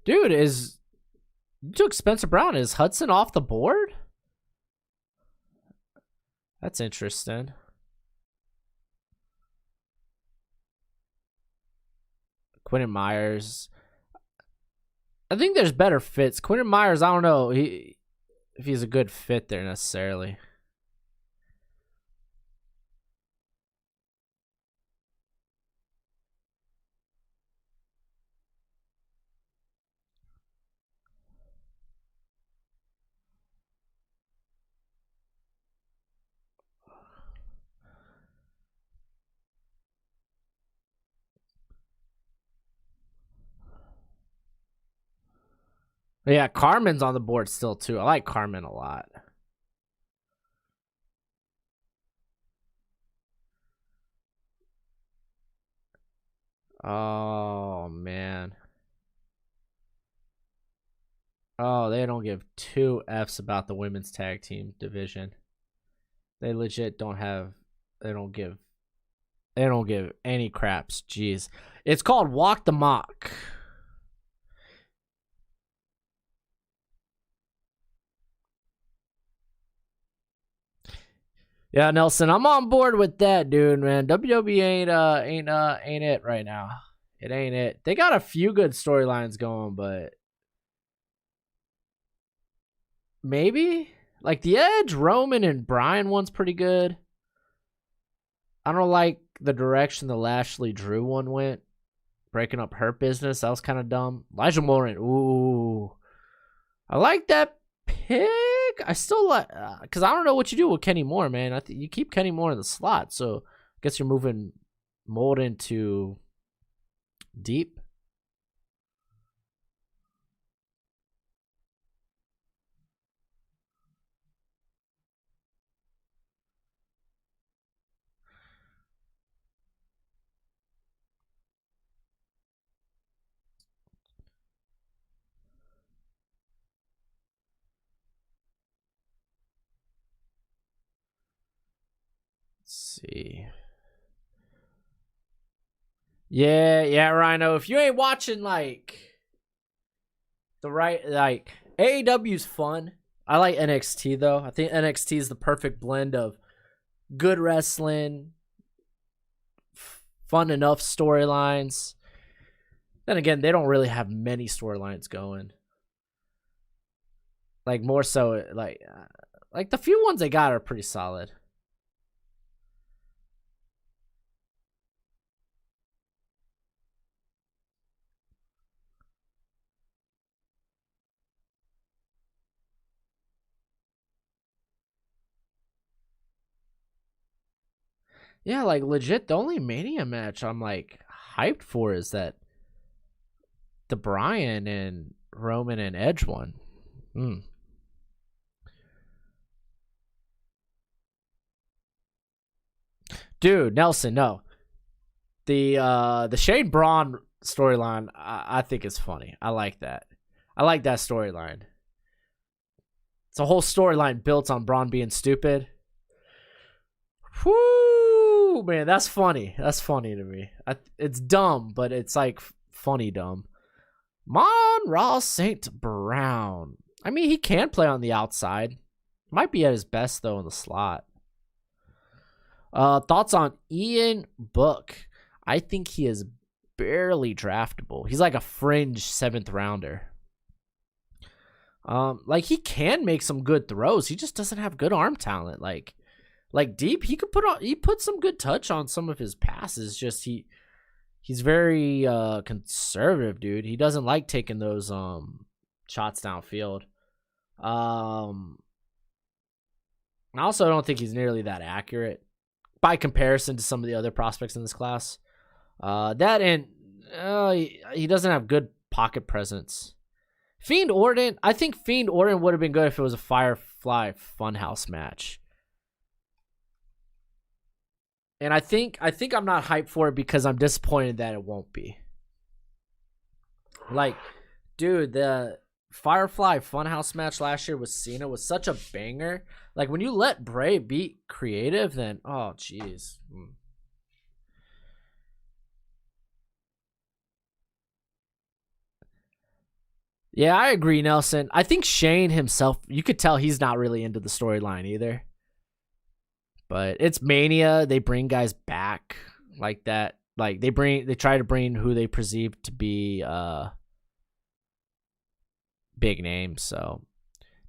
Dude, you took Spencer Brown. Is Hudson off the board? That's interesting. Quentin Myers. I think there's better fits. Quentin Myers, I don't know if he's a good fit there necessarily. Yeah, Carmen's on the board still, too. I like Carmen a lot. Oh, man. Oh, they don't give two Fs about the women's tag team division. They legit don't have. They don't give any craps. Jeez. It's called Walk the Mock. Yeah, Nelson, I'm on board with that, dude, man. WWE ain't it right now. It ain't it. They got a few good storylines going, but maybe like the Edge, Roman, and Bryan one's pretty good. I don't like the direction the Lashley Drew one went, breaking up Hurt Business. That was kind of dumb. Elijah Moore, ooh, I like that pick. I still like because I don't know what you do with Kenny Moore, man. I think you keep Kenny Moore in the slot, so I guess you're moving Mold into deep. Let's see. Yeah, Rhino. If you ain't watching like the right, like AEW's fun. I like NXT though. I think NXT is the perfect blend of good wrestling, fun enough storylines. Then again, they don't really have many storylines going. Like more so, like the few ones they got are pretty solid. Yeah, like legit, the only Mania match I'm like hyped for is that the Bryan and Roman and Edge one. Dude, Nelson, no. The Shane Braun storyline I think is funny. I like that. I like that storyline. It's a whole storyline built on Braun being stupid. Whoo, man, that's funny. That's funny to me. It's dumb, but it's like funny dumb. Mon-Ra St. Brown. I mean, he can play on the outside. Might be at his best, though, in the slot. Thoughts on Ian Book? I think he is barely draftable. He's like a fringe 7th rounder. Like he can make some good throws. He just doesn't have good arm talent. Like deep, he put some good touch on some of his passes. Just he's very conservative, dude. He doesn't like taking those shots downfield. I also don't think he's nearly that accurate by comparison to some of the other prospects in this class. That and he doesn't have good pocket presence. Fiend Orton, I think Fiend Orton would have been good if it was a Firefly Funhouse match. And I think I'm not hyped for it because I'm disappointed that it won't be. Like, dude, the Firefly Funhouse match last year with Cena was such a banger. Like, when you let Bray beat creative, then, oh, jeez. Yeah, I agree, Nelson. I think Shane himself, you could tell he's not really into the storyline either. But it's Mania. They bring guys back like that. Like they try to bring who they perceive to be big names. So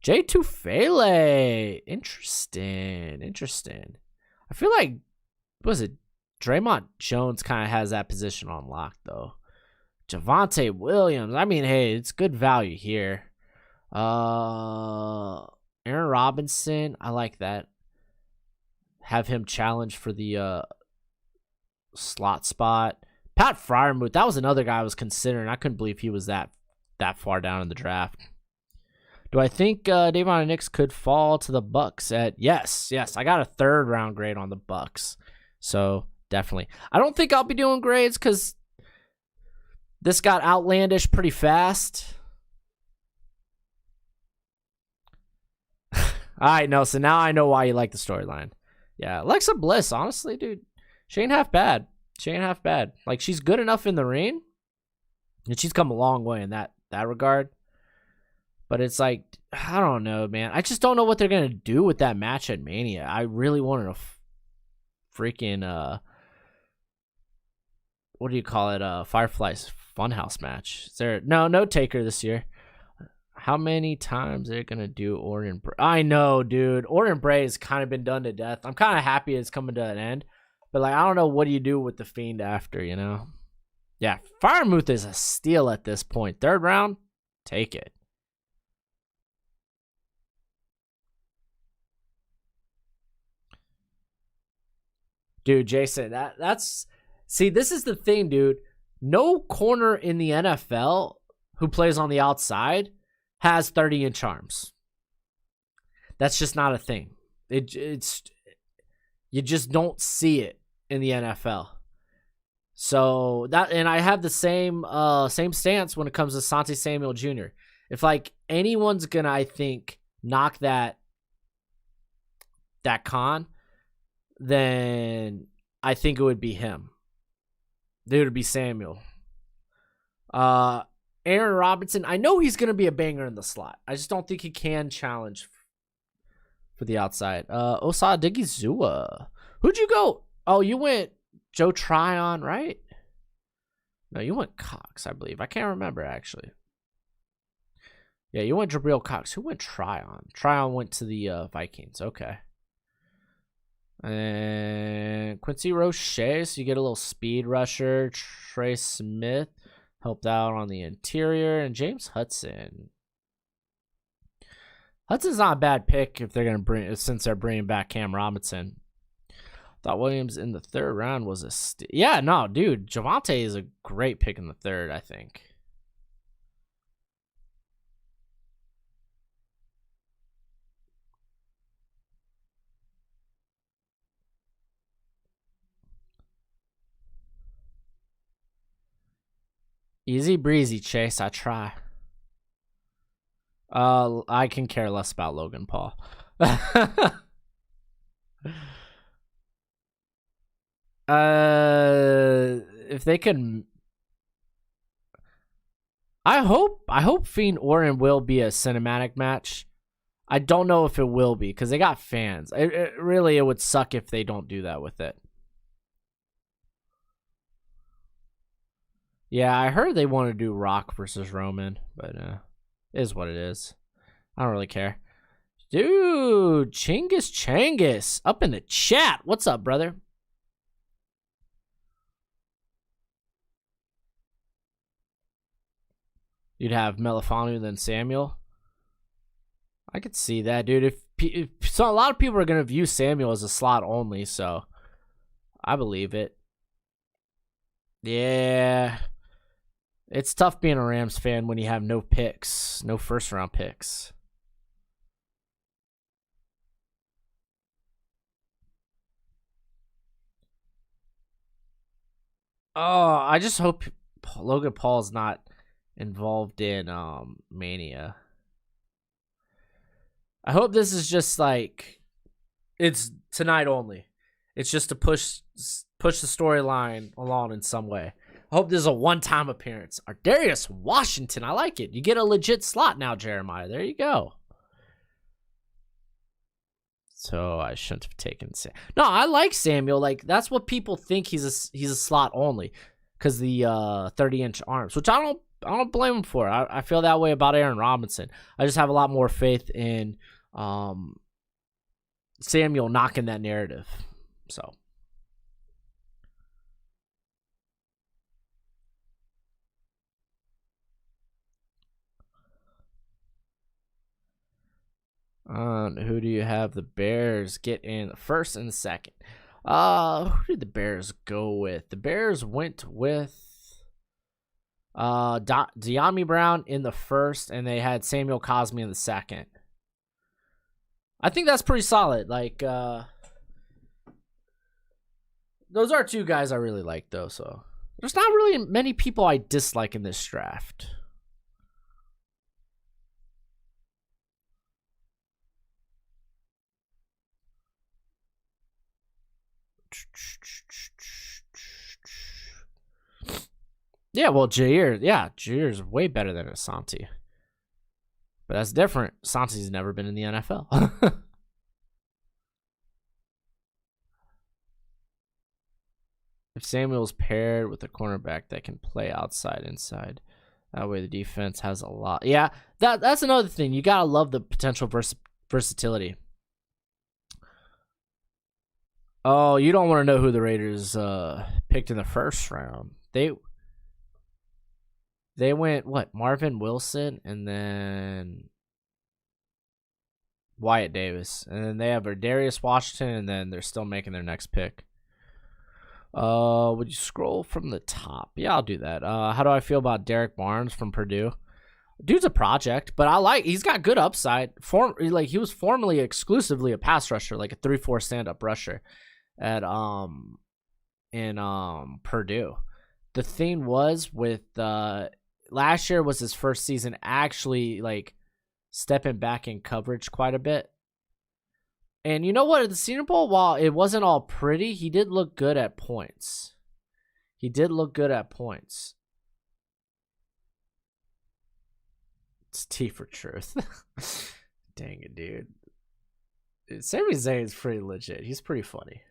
J Tufele, interesting. I feel like Draymond Jones kind of has that position on lock though. Javonte Williams. I mean, hey, it's good value here. Aaron Robinson. I like that. Have him challenge for the slot spot. Pat Fryermuth, that was another guy I was considering. I couldn't believe he was that far down in the draft. Do I think Davon and Nix could fall to the Bucks? Yes. I got a 3rd round grade on the Bucks, so definitely. I don't think I'll be doing grades because this got outlandish pretty fast. All right, Nelson. Now I know why you like the storyline. Yeah, Alexa Bliss. Honestly, dude, she ain't half bad. Like, she's good enough in the ring, and she's come a long way in that regard. But it's like, I don't know, man. I just don't know what they're going to do with that match at Mania. I really wanted a freaking, what do you call it? Firefly's Funhouse match. Is there no Taker this year? How many times are they going to do Orton Bray? I know, dude. Orton Bray has kind of been done to death. I'm kind of happy it's coming to an end. But, like, I don't know what do you do with the Fiend after, you know? Yeah, Firemuth is a steal at this point. 3rd round, take it. Dude, Jason, that's... See, this is the thing, dude. No corner in the NFL who plays on the outside has 30-inch arms. That's just not a thing. It's you just don't see it in the NFL. So that, and I have the same stance when it comes to Asante Samuel Jr. If like anyone's gonna, I think, knock that con, then I think it would be him. It would be Samuel. Aaron Robinson, I know he's going to be a banger in the slot. I just don't think he can challenge for the outside. Osa Digizua. Who'd you go? Oh, you went Joe Tryon, right? No, you went Cox, I believe. I can't remember, actually. Yeah, you went Jabril Cox. Who went Tryon? Tryon went to the Vikings. Okay. And Quincy Roche, so you get a little speed rusher. Trey Smith helped out on the interior, and James Hudson. Hudson's not a bad pick if they're gonna since they're bringing back Cam Robinson. Thought Williams in the 3rd round was a yeah, no, dude, Javonte is a great pick in the 3rd, I think. Easy breezy, Chase. I try. I can care less about Logan Paul. If they can, I hope Fiend Orton will be a cinematic match. I don't know if it will be because they got fans. It would suck if they don't do that with it. Yeah, I heard they want to do Rock versus Roman, but it is what it is. I don't really care. Dude, Changus up in the chat. What's up, brother? You'd have Melifanu, then Samuel. I could see that, dude. So a lot of people are going to view Samuel as a slot only, so I believe it. Yeah. It's tough being a Rams fan when you have no picks, no 1st-round picks. Oh, I just hope Logan Paul's not involved in Mania. I hope this is just like it's tonight only. It's just to push the storyline along in some way. I hope this is a one-time appearance. Darius Washington, I like it. You get a legit slot now, Jeremiah. There you go. So I shouldn't have taken Sam. No, I like Samuel. Like that's what people think he's a slot only because the 30-inch arms, which I don't blame him for. I feel that way about Aaron Robinson. I just have a lot more faith in Samuel knocking that narrative. So. Who do you have the Bears get in the 1st and the 2nd? Who did the Bears go with? The Bears went with De'Ami Brown in the first, and they had Samuel Cosme in the second. I think that's pretty solid. Like, those are two guys I really like, though. So there's not really many people I dislike in this draft. Yeah, well, Jair's way better than Asante. But that's different. Asante's never been in the NFL. If Samuel's paired with a cornerback that can play outside, inside, that way the defense has a lot. Yeah, that's another thing. You gotta love the potential versatility. Oh, you don't want to know who the Raiders picked in the first round. They went, what, Marvin Wilson and then Wyatt Davis. And then they have Darius Washington, and then they're still making their next pick. Would you scroll from the top? Yeah, I'll do that. How do I feel about Derrick Barnes from Purdue? Dude's a project, but he's got good upside. He was formerly exclusively a pass rusher, like a 3-4 stand-up rusher at in Purdue. The thing was with last year was his first season actually like stepping back in coverage quite a bit. And you know what? At the Senior Bowl, while it wasn't all pretty, he did look good at points. It's T for truth. Dang it, dude. Sami Zayn's pretty legit. He's pretty funny.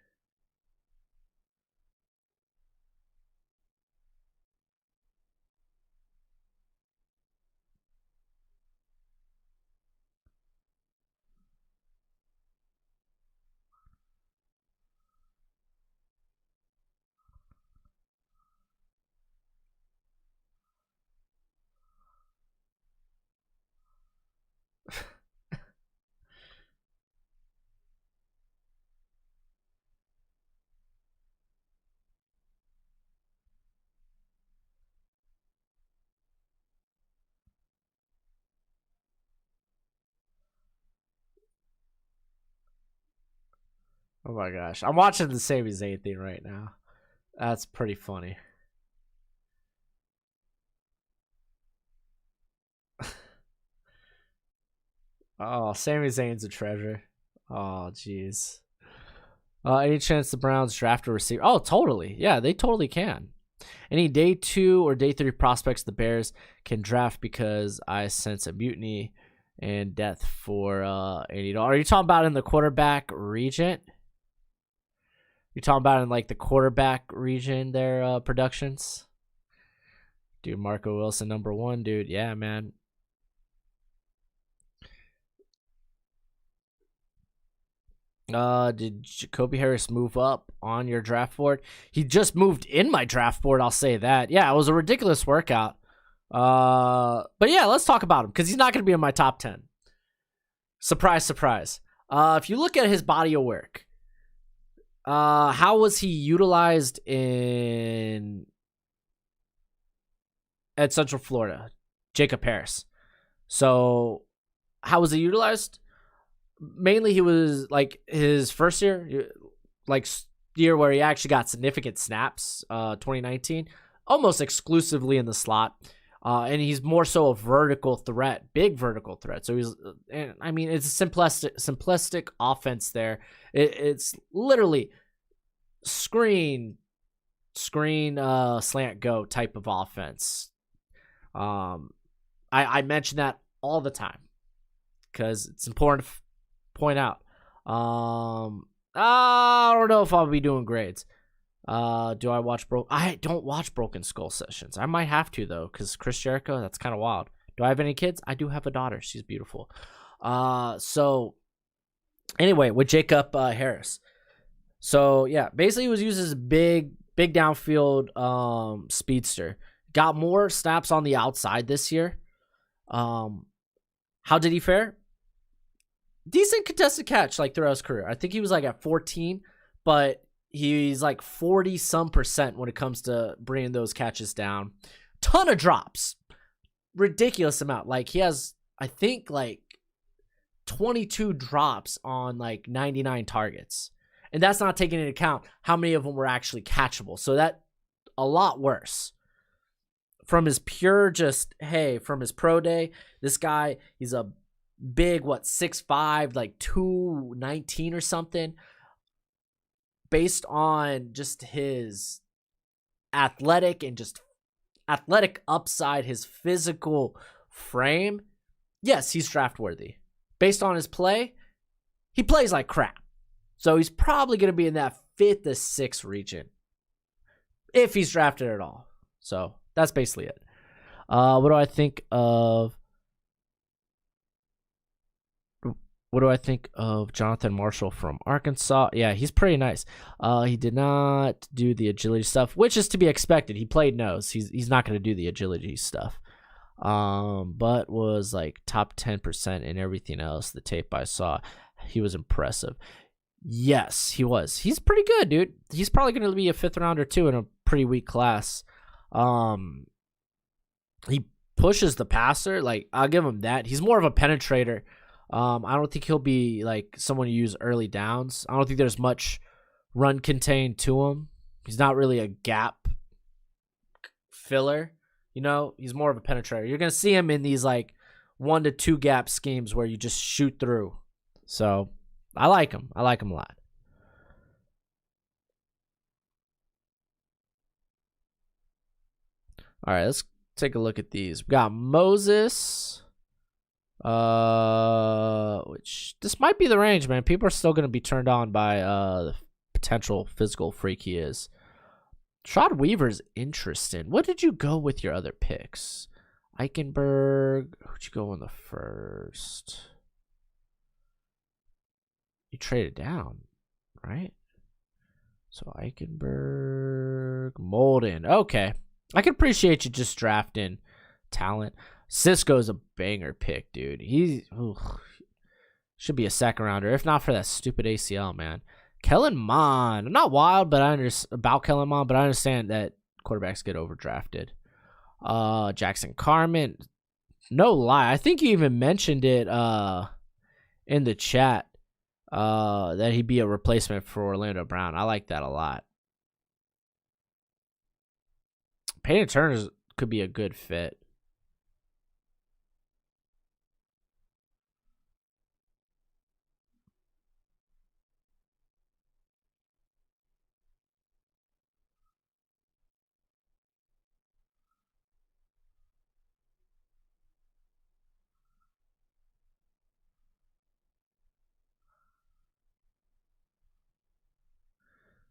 Oh my gosh. I'm watching the Sami Zayn thing right now. That's pretty funny. Oh, Sami Zayn's a treasure. Oh, jeez. Any chance the Browns draft a receiver? Oh, totally. Yeah, they totally can. Any day 2 or day 3 prospects the Bears can draft because I sense a mutiny and death for $80. Are you talking about in the quarterback region? You're talking about in like the quarterback region, their productions? Dude, Marco Wilson, number 1, dude. Yeah, man. Did Jacoby Harris move up on your draft board? He just moved in my draft board, I'll say that. Yeah, it was a ridiculous workout. But yeah, let's talk about him because he's not going to be in my top 10. Surprise, surprise. If you look at his body of work, how was he utilized at Central Florida? Jacob Harris. So how was he utilized? Mainly he was like his first year, like year where he actually got significant snaps, 2019, almost exclusively in the slot. And he's more so a vertical threat, big vertical threat. So he's, and I mean, it's a simplistic offense there. It's literally screen, slant, go type of offense. I mention that all the time because it's important to point out. I don't know if I'll be doing grades. Do I watch I don't watch Broken Skull sessions. I might have to though, because Chris Jericho, that's kind of wild. Do I have any kids? I do have a daughter. She's beautiful. So anyway, with Jacob Harris. So yeah, basically he was used as a big downfield speedster. Got more snaps on the outside this year. How did he fare? Decent contested catch like throughout his career. I think he was like at 14, but he's like 40-some% when it comes to bringing those catches down. ton of drops. Ridiculous amount. Like, he has, I think, like 22 drops on like 99 targets. And that's not taking into account how many of them were actually catchable. So that a lot worse. From his pure just, hey, from his pro day, this guy, he's a big, 6'5", like 219 or something. Based on just his athletic upside, his physical frame, yes, he's draft worthy. Based on his play, he plays like crap. So he's probably going to be in that 5th to 6th region if he's drafted at all. So that's basically it. What do I think of Jonathan Marshall from Arkansas? Yeah, he's pretty nice. He did not do the agility stuff, which is to be expected. He played nose. He's not going to do the agility stuff. But was like top 10% in everything else. The tape I saw, he was impressive. Yes, he was. He's pretty good, dude. He's probably going to be a 5th rounder too in a pretty weak class. He pushes the passer. Like, I'll give him that. He's more of a penetrator. I don't think he'll be like someone you use early downs. I don't think there's much run contained to him. He's not really a gap filler. You know, he's more of a penetrator. You're going to see him in these like 1 to 2 gap schemes where you just shoot through. So I like him. I like him a lot. All right, let's take a look at these. We got Moses. Which this might be the range, man. People are still going to be turned on by the potential physical freak he is. Trod Weaver's interesting. What did you go with your other picks? Eichenberg. Who'd you go in the first? You traded down, right? So Eichenberg, Molden. Okay. I can appreciate you just drafting talent. Cisco's a banger pick, dude. He should be a 2nd rounder, if not for that stupid ACL, man. Kellen Mond. I'm not wild about Kellen Mond, but I understand that quarterbacks get overdrafted. Jackson Carmen. No lie. I think you even mentioned it in the chat that he'd be a replacement for Orlando Brown. I like that a lot. Peyton Turner could be a good fit.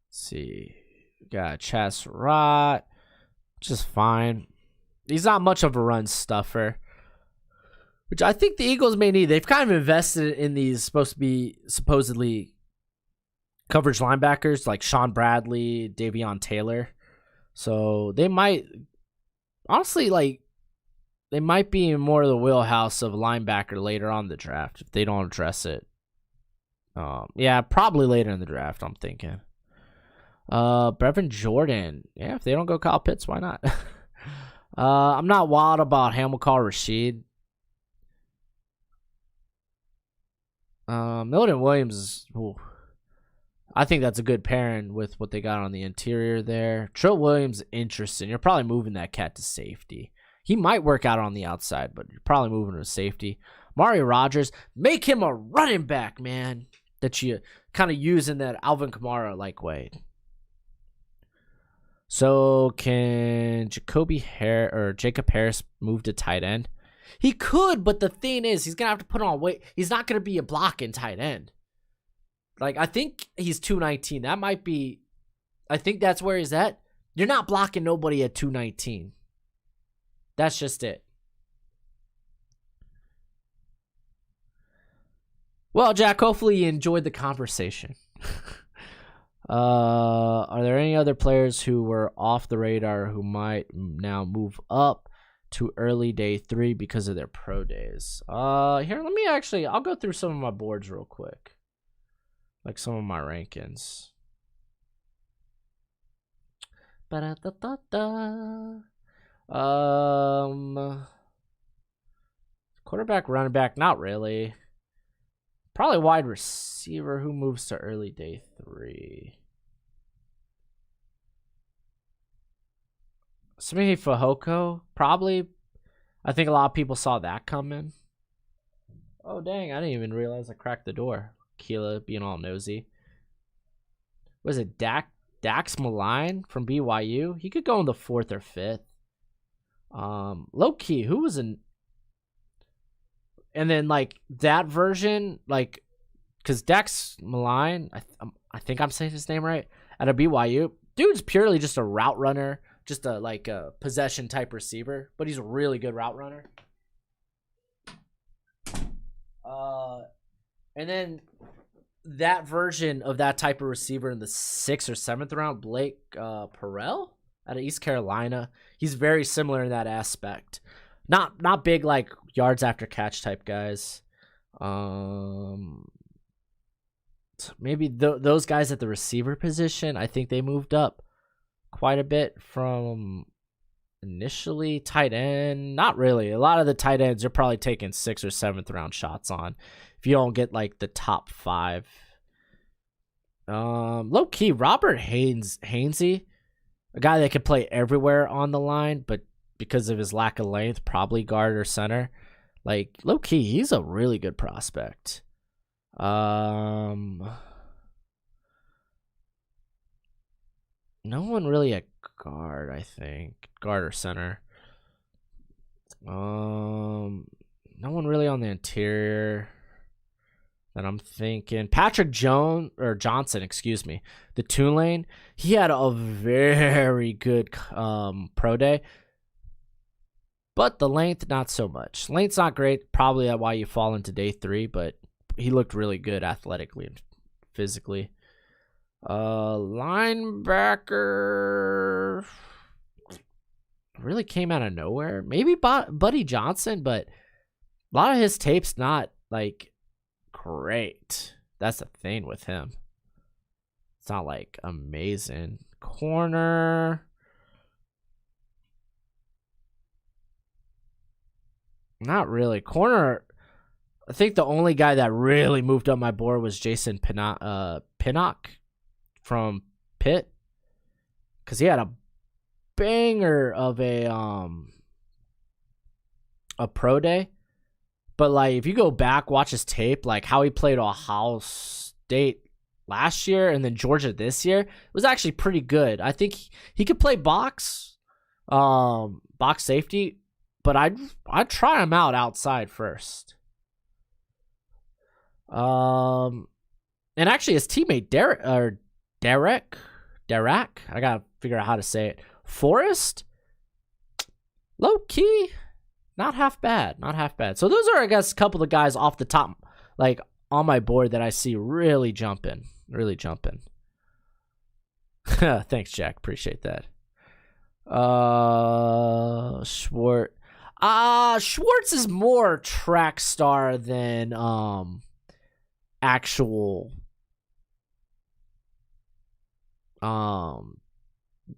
Let's see. We got Chas Rott. Just fine. He's not much of a run stuffer, which I think the Eagles may need. They've kind of invested in these supposedly coverage linebackers like Sean Bradley, Davion Taylor. So they might, honestly, they might be in more of the wheelhouse of linebacker later on in the draft if they don't address it. Yeah, probably later in the draft, I'm thinking. Brevin Jordan. Yeah, if they don't go Kyle Pitts, why not? I'm not wild about Hamilcar Rashed. Milton Williams, I think that's a good pairing with what they got on the interior there. Trill Williams, interesting. You're probably moving that cat to safety. He might work out on the outside, but you're probably moving to safety. Mario Rogers, make him a running back, man, that you kind of use in that Alvin Kamara-like way. So can Jacob Harris move to tight end? He could, but the thing is, he's going to have to put on weight. He's not going to be a blocking tight end. Like, I think he's 219. That might be, I think that's where he's at. You're not blocking nobody at 219. That's just it. Well, Jack, hopefully you enjoyed the conversation. Are there any other players who were off the radar who might now move up to early day 3 because of their pro days? Here, I'll go through some of my boards real quick. Like some of my rankings. Quarterback, running back, not really. Probably wide receiver. Who moves to early day 3? Simi Fehoko, probably. I think a lot of people saw that coming. Oh, dang. I didn't even realize I cracked the door. Keela being all nosy. Was it Dax Maline from BYU? He could go in the 4th or 5th. Low key, who was in? And then like that version, like, because Dax Maline, I think I'm saying his name right, at a BYU, dude's purely just a route runner, just a possession type receiver, but he's a really good route runner. And then that version of that type of receiver in the 6th or 7th round, Blake Perrell out of East Carolina. He's very similar in that aspect. Not big like yards after catch type guys. Maybe those guys at the receiver position, I think they moved up quite a bit from initially. Tight end, not really. A lot of the tight ends you're probably taking 6th or 7th round shots on if you don't get like the top 5. Low key, Robert Hainsey, a guy that could play everywhere on the line, but because of his lack of length, probably guard or center. Like, low key, he's a really good prospect. No one really at guard, I think. Guard or center. No one really on the interior that I'm thinking. Patrick Johnson, excuse me. The Tulane. He had a very good pro day. But the length, not so much. Length's not great. Probably why you fall into day 3, but he looked really good athletically and physically. Linebacker really came out of nowhere. Maybe Buddy Johnson, but a lot of his tape's not like great. That's the thing with him. It's not like amazing. Corner. Not really. Corner, I think the only guy that really moved up my board was Jason Pinnock from Pitt. Because he had a banger of a pro day. But, like, if you go back, watch his tape, like, how he played Ohio State last year and then Georgia this year, it was actually pretty good. I think he could play box safety, but I'd try him out outside first. And actually his teammate Derrick, I gotta figure out how to say it. Forrest, low key, not half bad. So those are, I guess, a couple of guys off the top, like on my board that I see really jumping. Thanks, Jack. Appreciate that. Schwartz. Schwartz is more track star than actual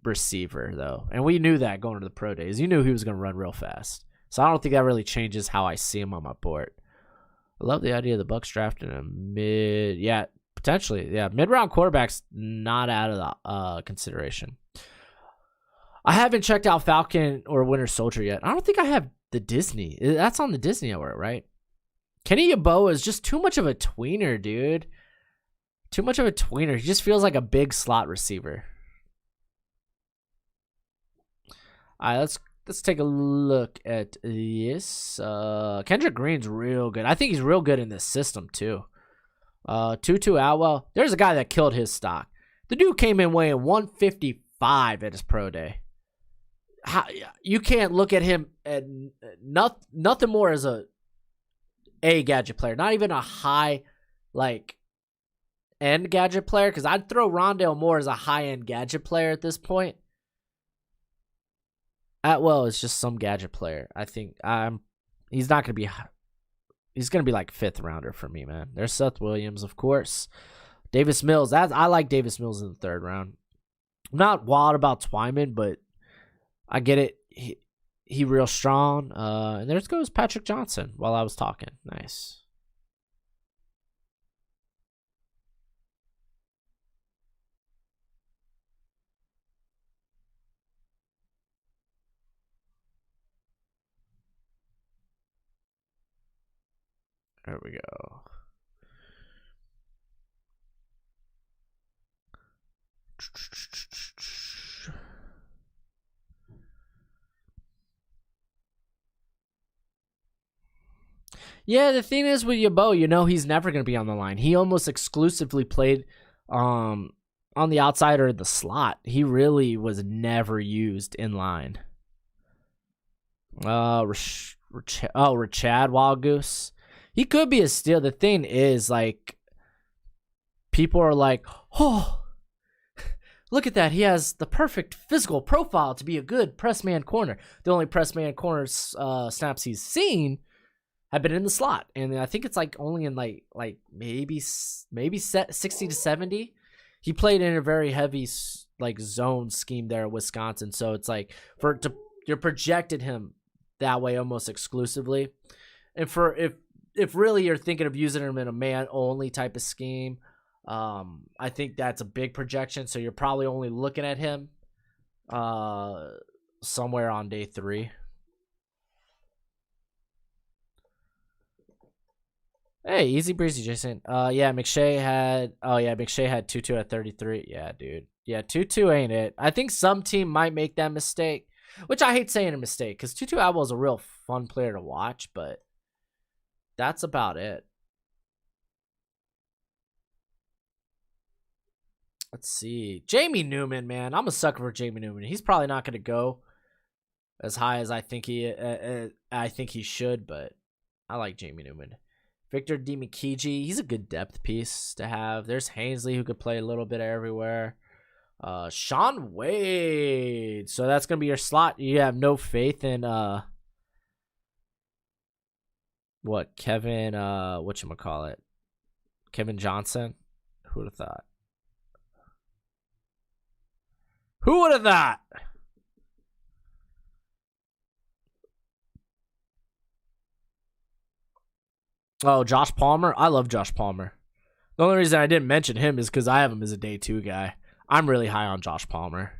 receiver though. And we knew that going to the pro days. You knew he was going to run real fast. So I don't think that really changes how I see him on my board. I love the idea of the Bucks drafting a potentially. Mid-round quarterback's not out of the consideration. I haven't checked out Falcon or Winter Soldier yet. I don't think I have the Disney. That's on the Disney Network, right? Kenny Yeboah is just too much of a tweener, dude. Too much of a tweener. He just feels like a big slot receiver. All right, let's take a look at this. Kendrick Green's real good. I think he's real good in this system too. Tutu Atwell. There's a guy that killed his stock. The dude came in weighing 155 at his pro day. You can't look at him at nothing more as a gadget player, not even a high like end gadget player, because I'd throw Rondale Moore as a high end gadget player at this point. Atwell is just some gadget player. I think he's not gonna be. He's gonna be like 5th rounder for me, man. There's Seth Williams, of course. Davis Mills. I like Davis Mills in the 3rd round. I'm not wild about Twyman, but I get it. He real strong. And there goes Patrick Johnson while I was talking. Nice. There we go. Yeah, the thing is with Yabo, he's never going to be on the line. He almost exclusively played on the outside or the slot. He really was never used in line. Rashad Wild Goose. He could be a steal. The thing is, like, people are like, oh, look at that. He has the perfect physical profile to be a good press man corner. The only press man corner snaps he's seen have been in the slot, and I think it's like only in like maybe 60 to 70. He played in a very heavy like zone scheme there at Wisconsin, so it's like you're projected him that way almost exclusively. And for if really you're thinking of using him in a man only type of scheme, I think that's a big projection. So you're probably only looking at him somewhere on day 3. Hey, easy breezy, Jason. McShay had Tutu at 33. Yeah, dude. Yeah, Tutu ain't it. I think some team might make that mistake, which I hate saying a mistake because Tutu Atwell is a real fun player to watch, but that's about it. Let's see. Jamie Newman, man. I'm a sucker for Jamie Newman. He's probably not going to go as high as I think he should, but I like Jamie Newman. Victor Dimukeje, he's a good depth piece to have. There's Hainsley, who could play a little bit everywhere. Sean Wade. So that's going to be your slot. You have no faith in Kevin, whatchamacallit? Kevin Johnson? Who would have thought? Who would have thought? Oh, Josh Palmer. I love Josh Palmer. The only reason I didn't mention him is because I have him as a day 2 guy. I'm really high on Josh Palmer.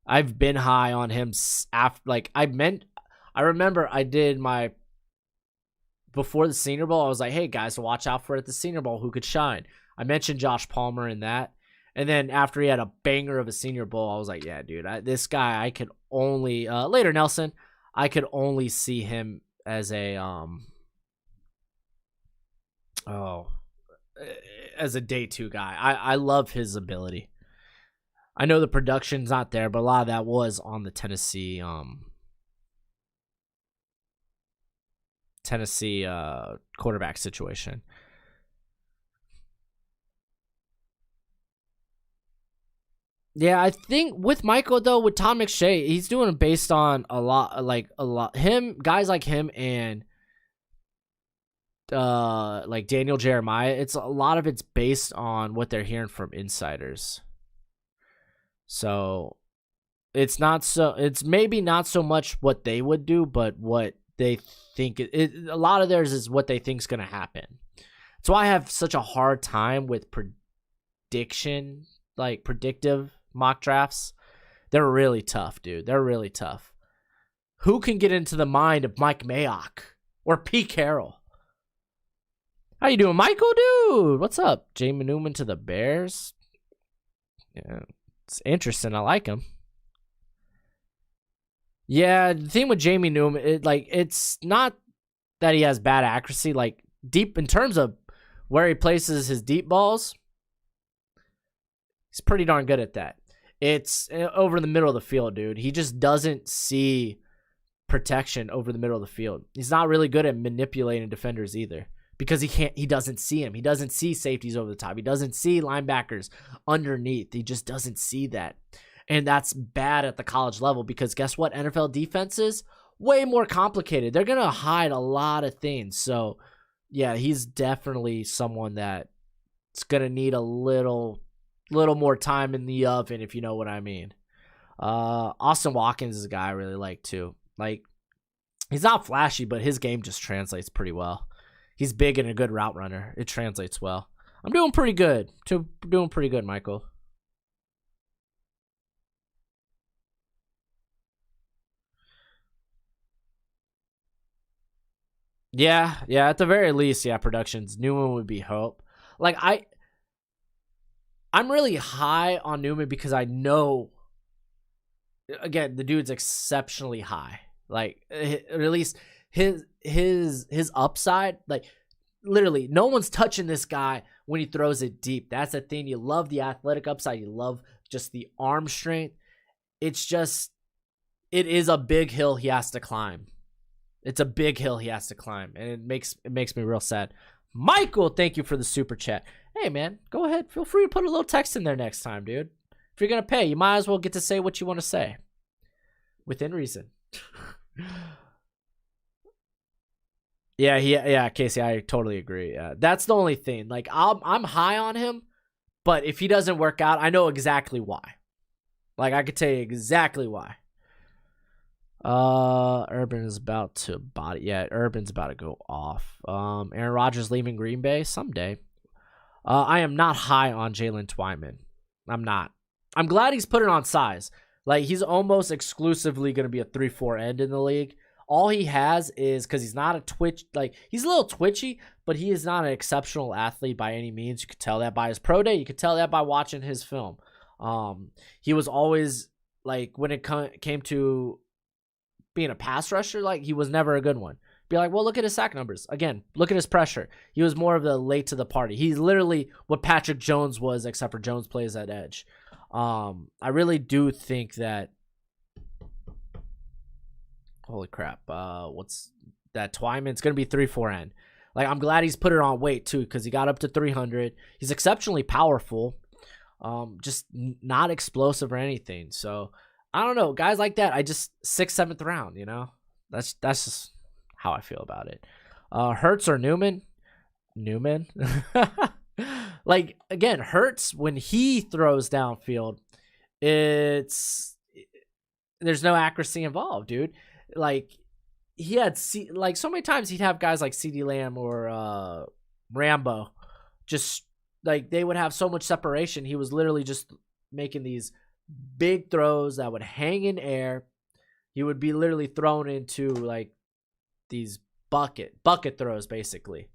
I've been high on him after, like, I remember I did my, before the Senior Bowl, I was like, hey guys, watch out for it at the Senior Bowl, who could shine. I mentioned Josh Palmer in that. And then after he had a banger of a Senior Bowl, I was like, yeah, dude, this guy, I could only, later Nelson, I could only see him as a, as a day 2 guy. I love his ability. I know the production's not there, but a lot of that was on the Tennessee quarterback situation. Yeah, I think with Michael though, with Tom McShay, he's doing it based on a lot him, guys like him and like Daniel Jeremiah. It's a lot of it's based on what they're hearing from insiders. So it's maybe not so much what they would do, but what they think a lot of theirs is what they think is going to happen. So I have such a hard time with predictive mock drafts. They're really tough, dude. They're really tough. Who can get into the mind of Mike Mayock or Pete Carroll? How you doing, Michael, dude? What's up? Jamie Newman to the Bears. Yeah, it's interesting. I like him. Yeah, the thing with Jamie Newman, it's not that he has bad accuracy. Like, deep in terms of where he places his deep balls, he's pretty darn good at that. It's over the middle of the field, dude. He just doesn't see protection over the middle of the field. He's not really good at manipulating defenders either, because he doesn't see him. He doesn't see safeties over the top. He doesn't see linebackers underneath. He just doesn't see that. And that's bad at the college level, because guess what? NFL defenses, way more complicated. They're going to hide a lot of things. So, yeah, he's definitely someone that's going to need a little more time in the oven, if you know what I mean. Austin Watkins is a guy I really like too. Like, he's not flashy, but his game just translates pretty well. He's big and a good route runner. It translates well. I'm doing pretty good. Doing pretty good, Michael. Yeah, at the very least, productions. Newman would be hope. Like, I'm really high on Newman because I know, again, the dude's exceptionally high. Like, at least his upside, like, literally, no one's touching this guy when he throws it deep. That's the thing. You love the athletic upside. You love just the arm strength. It's just, it is a big hill he has to climb. It's a big hill he has to climb, and it makes me real sad. Michael, thank you for the super chat. Hey, man, go ahead. Feel free to put a little text in there next time, dude. If you're going to pay, you might as well get to say what you want to say. Within reason. Yeah, Casey, I totally agree. Yeah, that's the only thing. Like, I'm high on him, but if he doesn't work out, I know exactly why. Like, I could tell you exactly why. Urban is about to body. Yeah, Urban's about to go off. Aaron Rodgers leaving Green Bay someday. I am not high on Jalen Twyman. I'm not. I'm glad he's put it on size. Like, he's almost exclusively going to be a 3-4 end in the league. All he has is, because he's not a twitch, like, he's a little twitchy, but he is not an exceptional athlete by any means. You could tell that by his pro day. You could tell that by watching his film. He was always, like, when it came to being a pass rusher, like, he was never a good one. Be like, well, look at his sack numbers. Again, look at his pressure. He was more of the late to the party. He's literally what Patrick Jones was, except for Jones plays at edge. I really do think that, holy crap, what's that, Twyman's going to be 3-4 end. Like, I'm glad he's put it on weight, too, because he got up to 300. He's exceptionally powerful, just not explosive or anything. So, I don't know. Guys like that, I just 6th, 7th round, you know? That's just how I feel about it. Hurts or Newman? Newman. Like, again, Hurts, when he throws downfield, there's no accuracy involved, dude. Like, he had like so many times he'd have guys like CeeDee Lamb or Rambo, just like they would have so much separation. He was literally just making these big throws that would hang in air. He would be literally thrown into like these bucket throws, basically.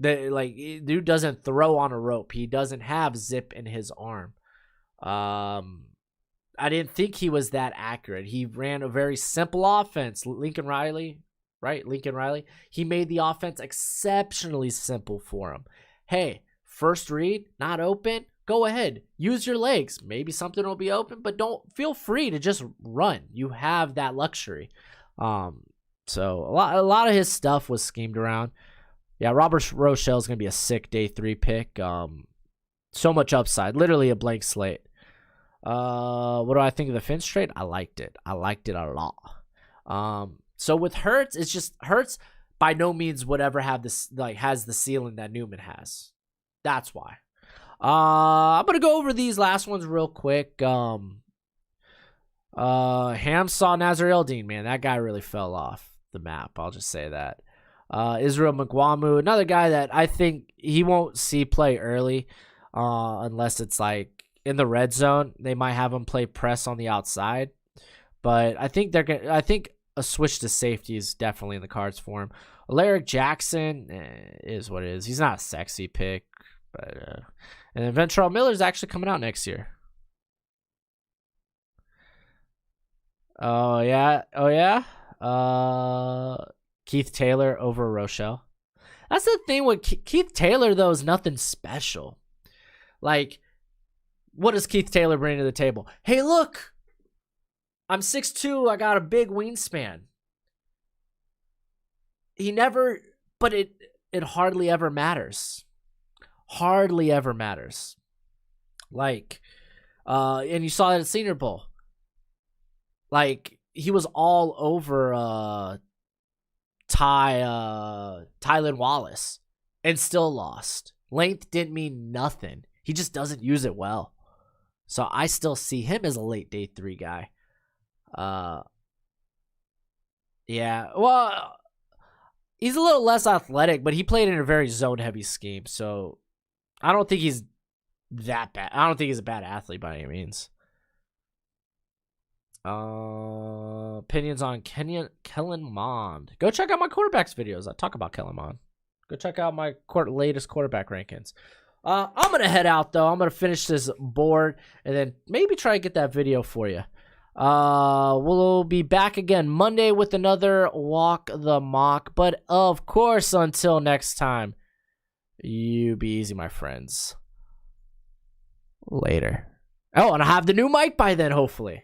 Dude doesn't throw on a rope. He doesn't have zip in his arm. I didn't think he was that accurate. He ran a very simple offense. Lincoln Riley. He made the offense exceptionally simple for him. Hey, first read, not open. Go ahead. Use your legs. Maybe something will be open, but don't feel free to just run. You have that luxury. So a lot of his stuff was schemed around. Yeah, Robert Rochelle is going to be a sick day 3 pick. So much upside. Literally a blank slate. What do I think of the Finch trade? I liked it. I liked it a lot. So with Hurts, it's just Hurts by no means would ever have this, like, has the ceiling that Newman has. That's why. I'm gonna go over these last ones real quick. Ham saw Nazir Eldine, man. That guy really fell off the map. I'll just say that. Israel Maguamu, another guy that I think he won't see play early, unless it's like in the red zone. They might have him play press on the outside, but I think I think a switch to safety is definitely in the cards for him. Alaric Jackson is what it is. He's not a sexy pick, but and then Ventrell Miller is actually coming out next year. Oh yeah. Keith Taylor over Rochelle. That's the thing with Keith Taylor, though, is nothing special. Like, what does Keith Taylor bring to the table? Hey, look, I'm 6'2". I got a big wingspan. But it hardly ever matters. Hardly ever matters. Like, and you saw that at Senior Bowl. Like, he was all over Tylan Wallace and still lost. Length didn't mean nothing. He just doesn't use it well. So I still see him as a late day 3 guy. Yeah, well, he's a little less athletic, but he played in a very zone-heavy scheme, so I don't think he's that bad. I don't think he's a bad athlete by any means. Opinions on Kellen Mond. Go check out my quarterbacks videos. I talk about Kellen Mond. Go check out my latest quarterback rankings. I'm going to head out, though. I'm going to finish this board and then maybe try to get that video for you. We'll be back again Monday with another Walk the Mock. But, of course, until next time, you be easy, my friends. Later. Oh, and I have the new mic by then, hopefully.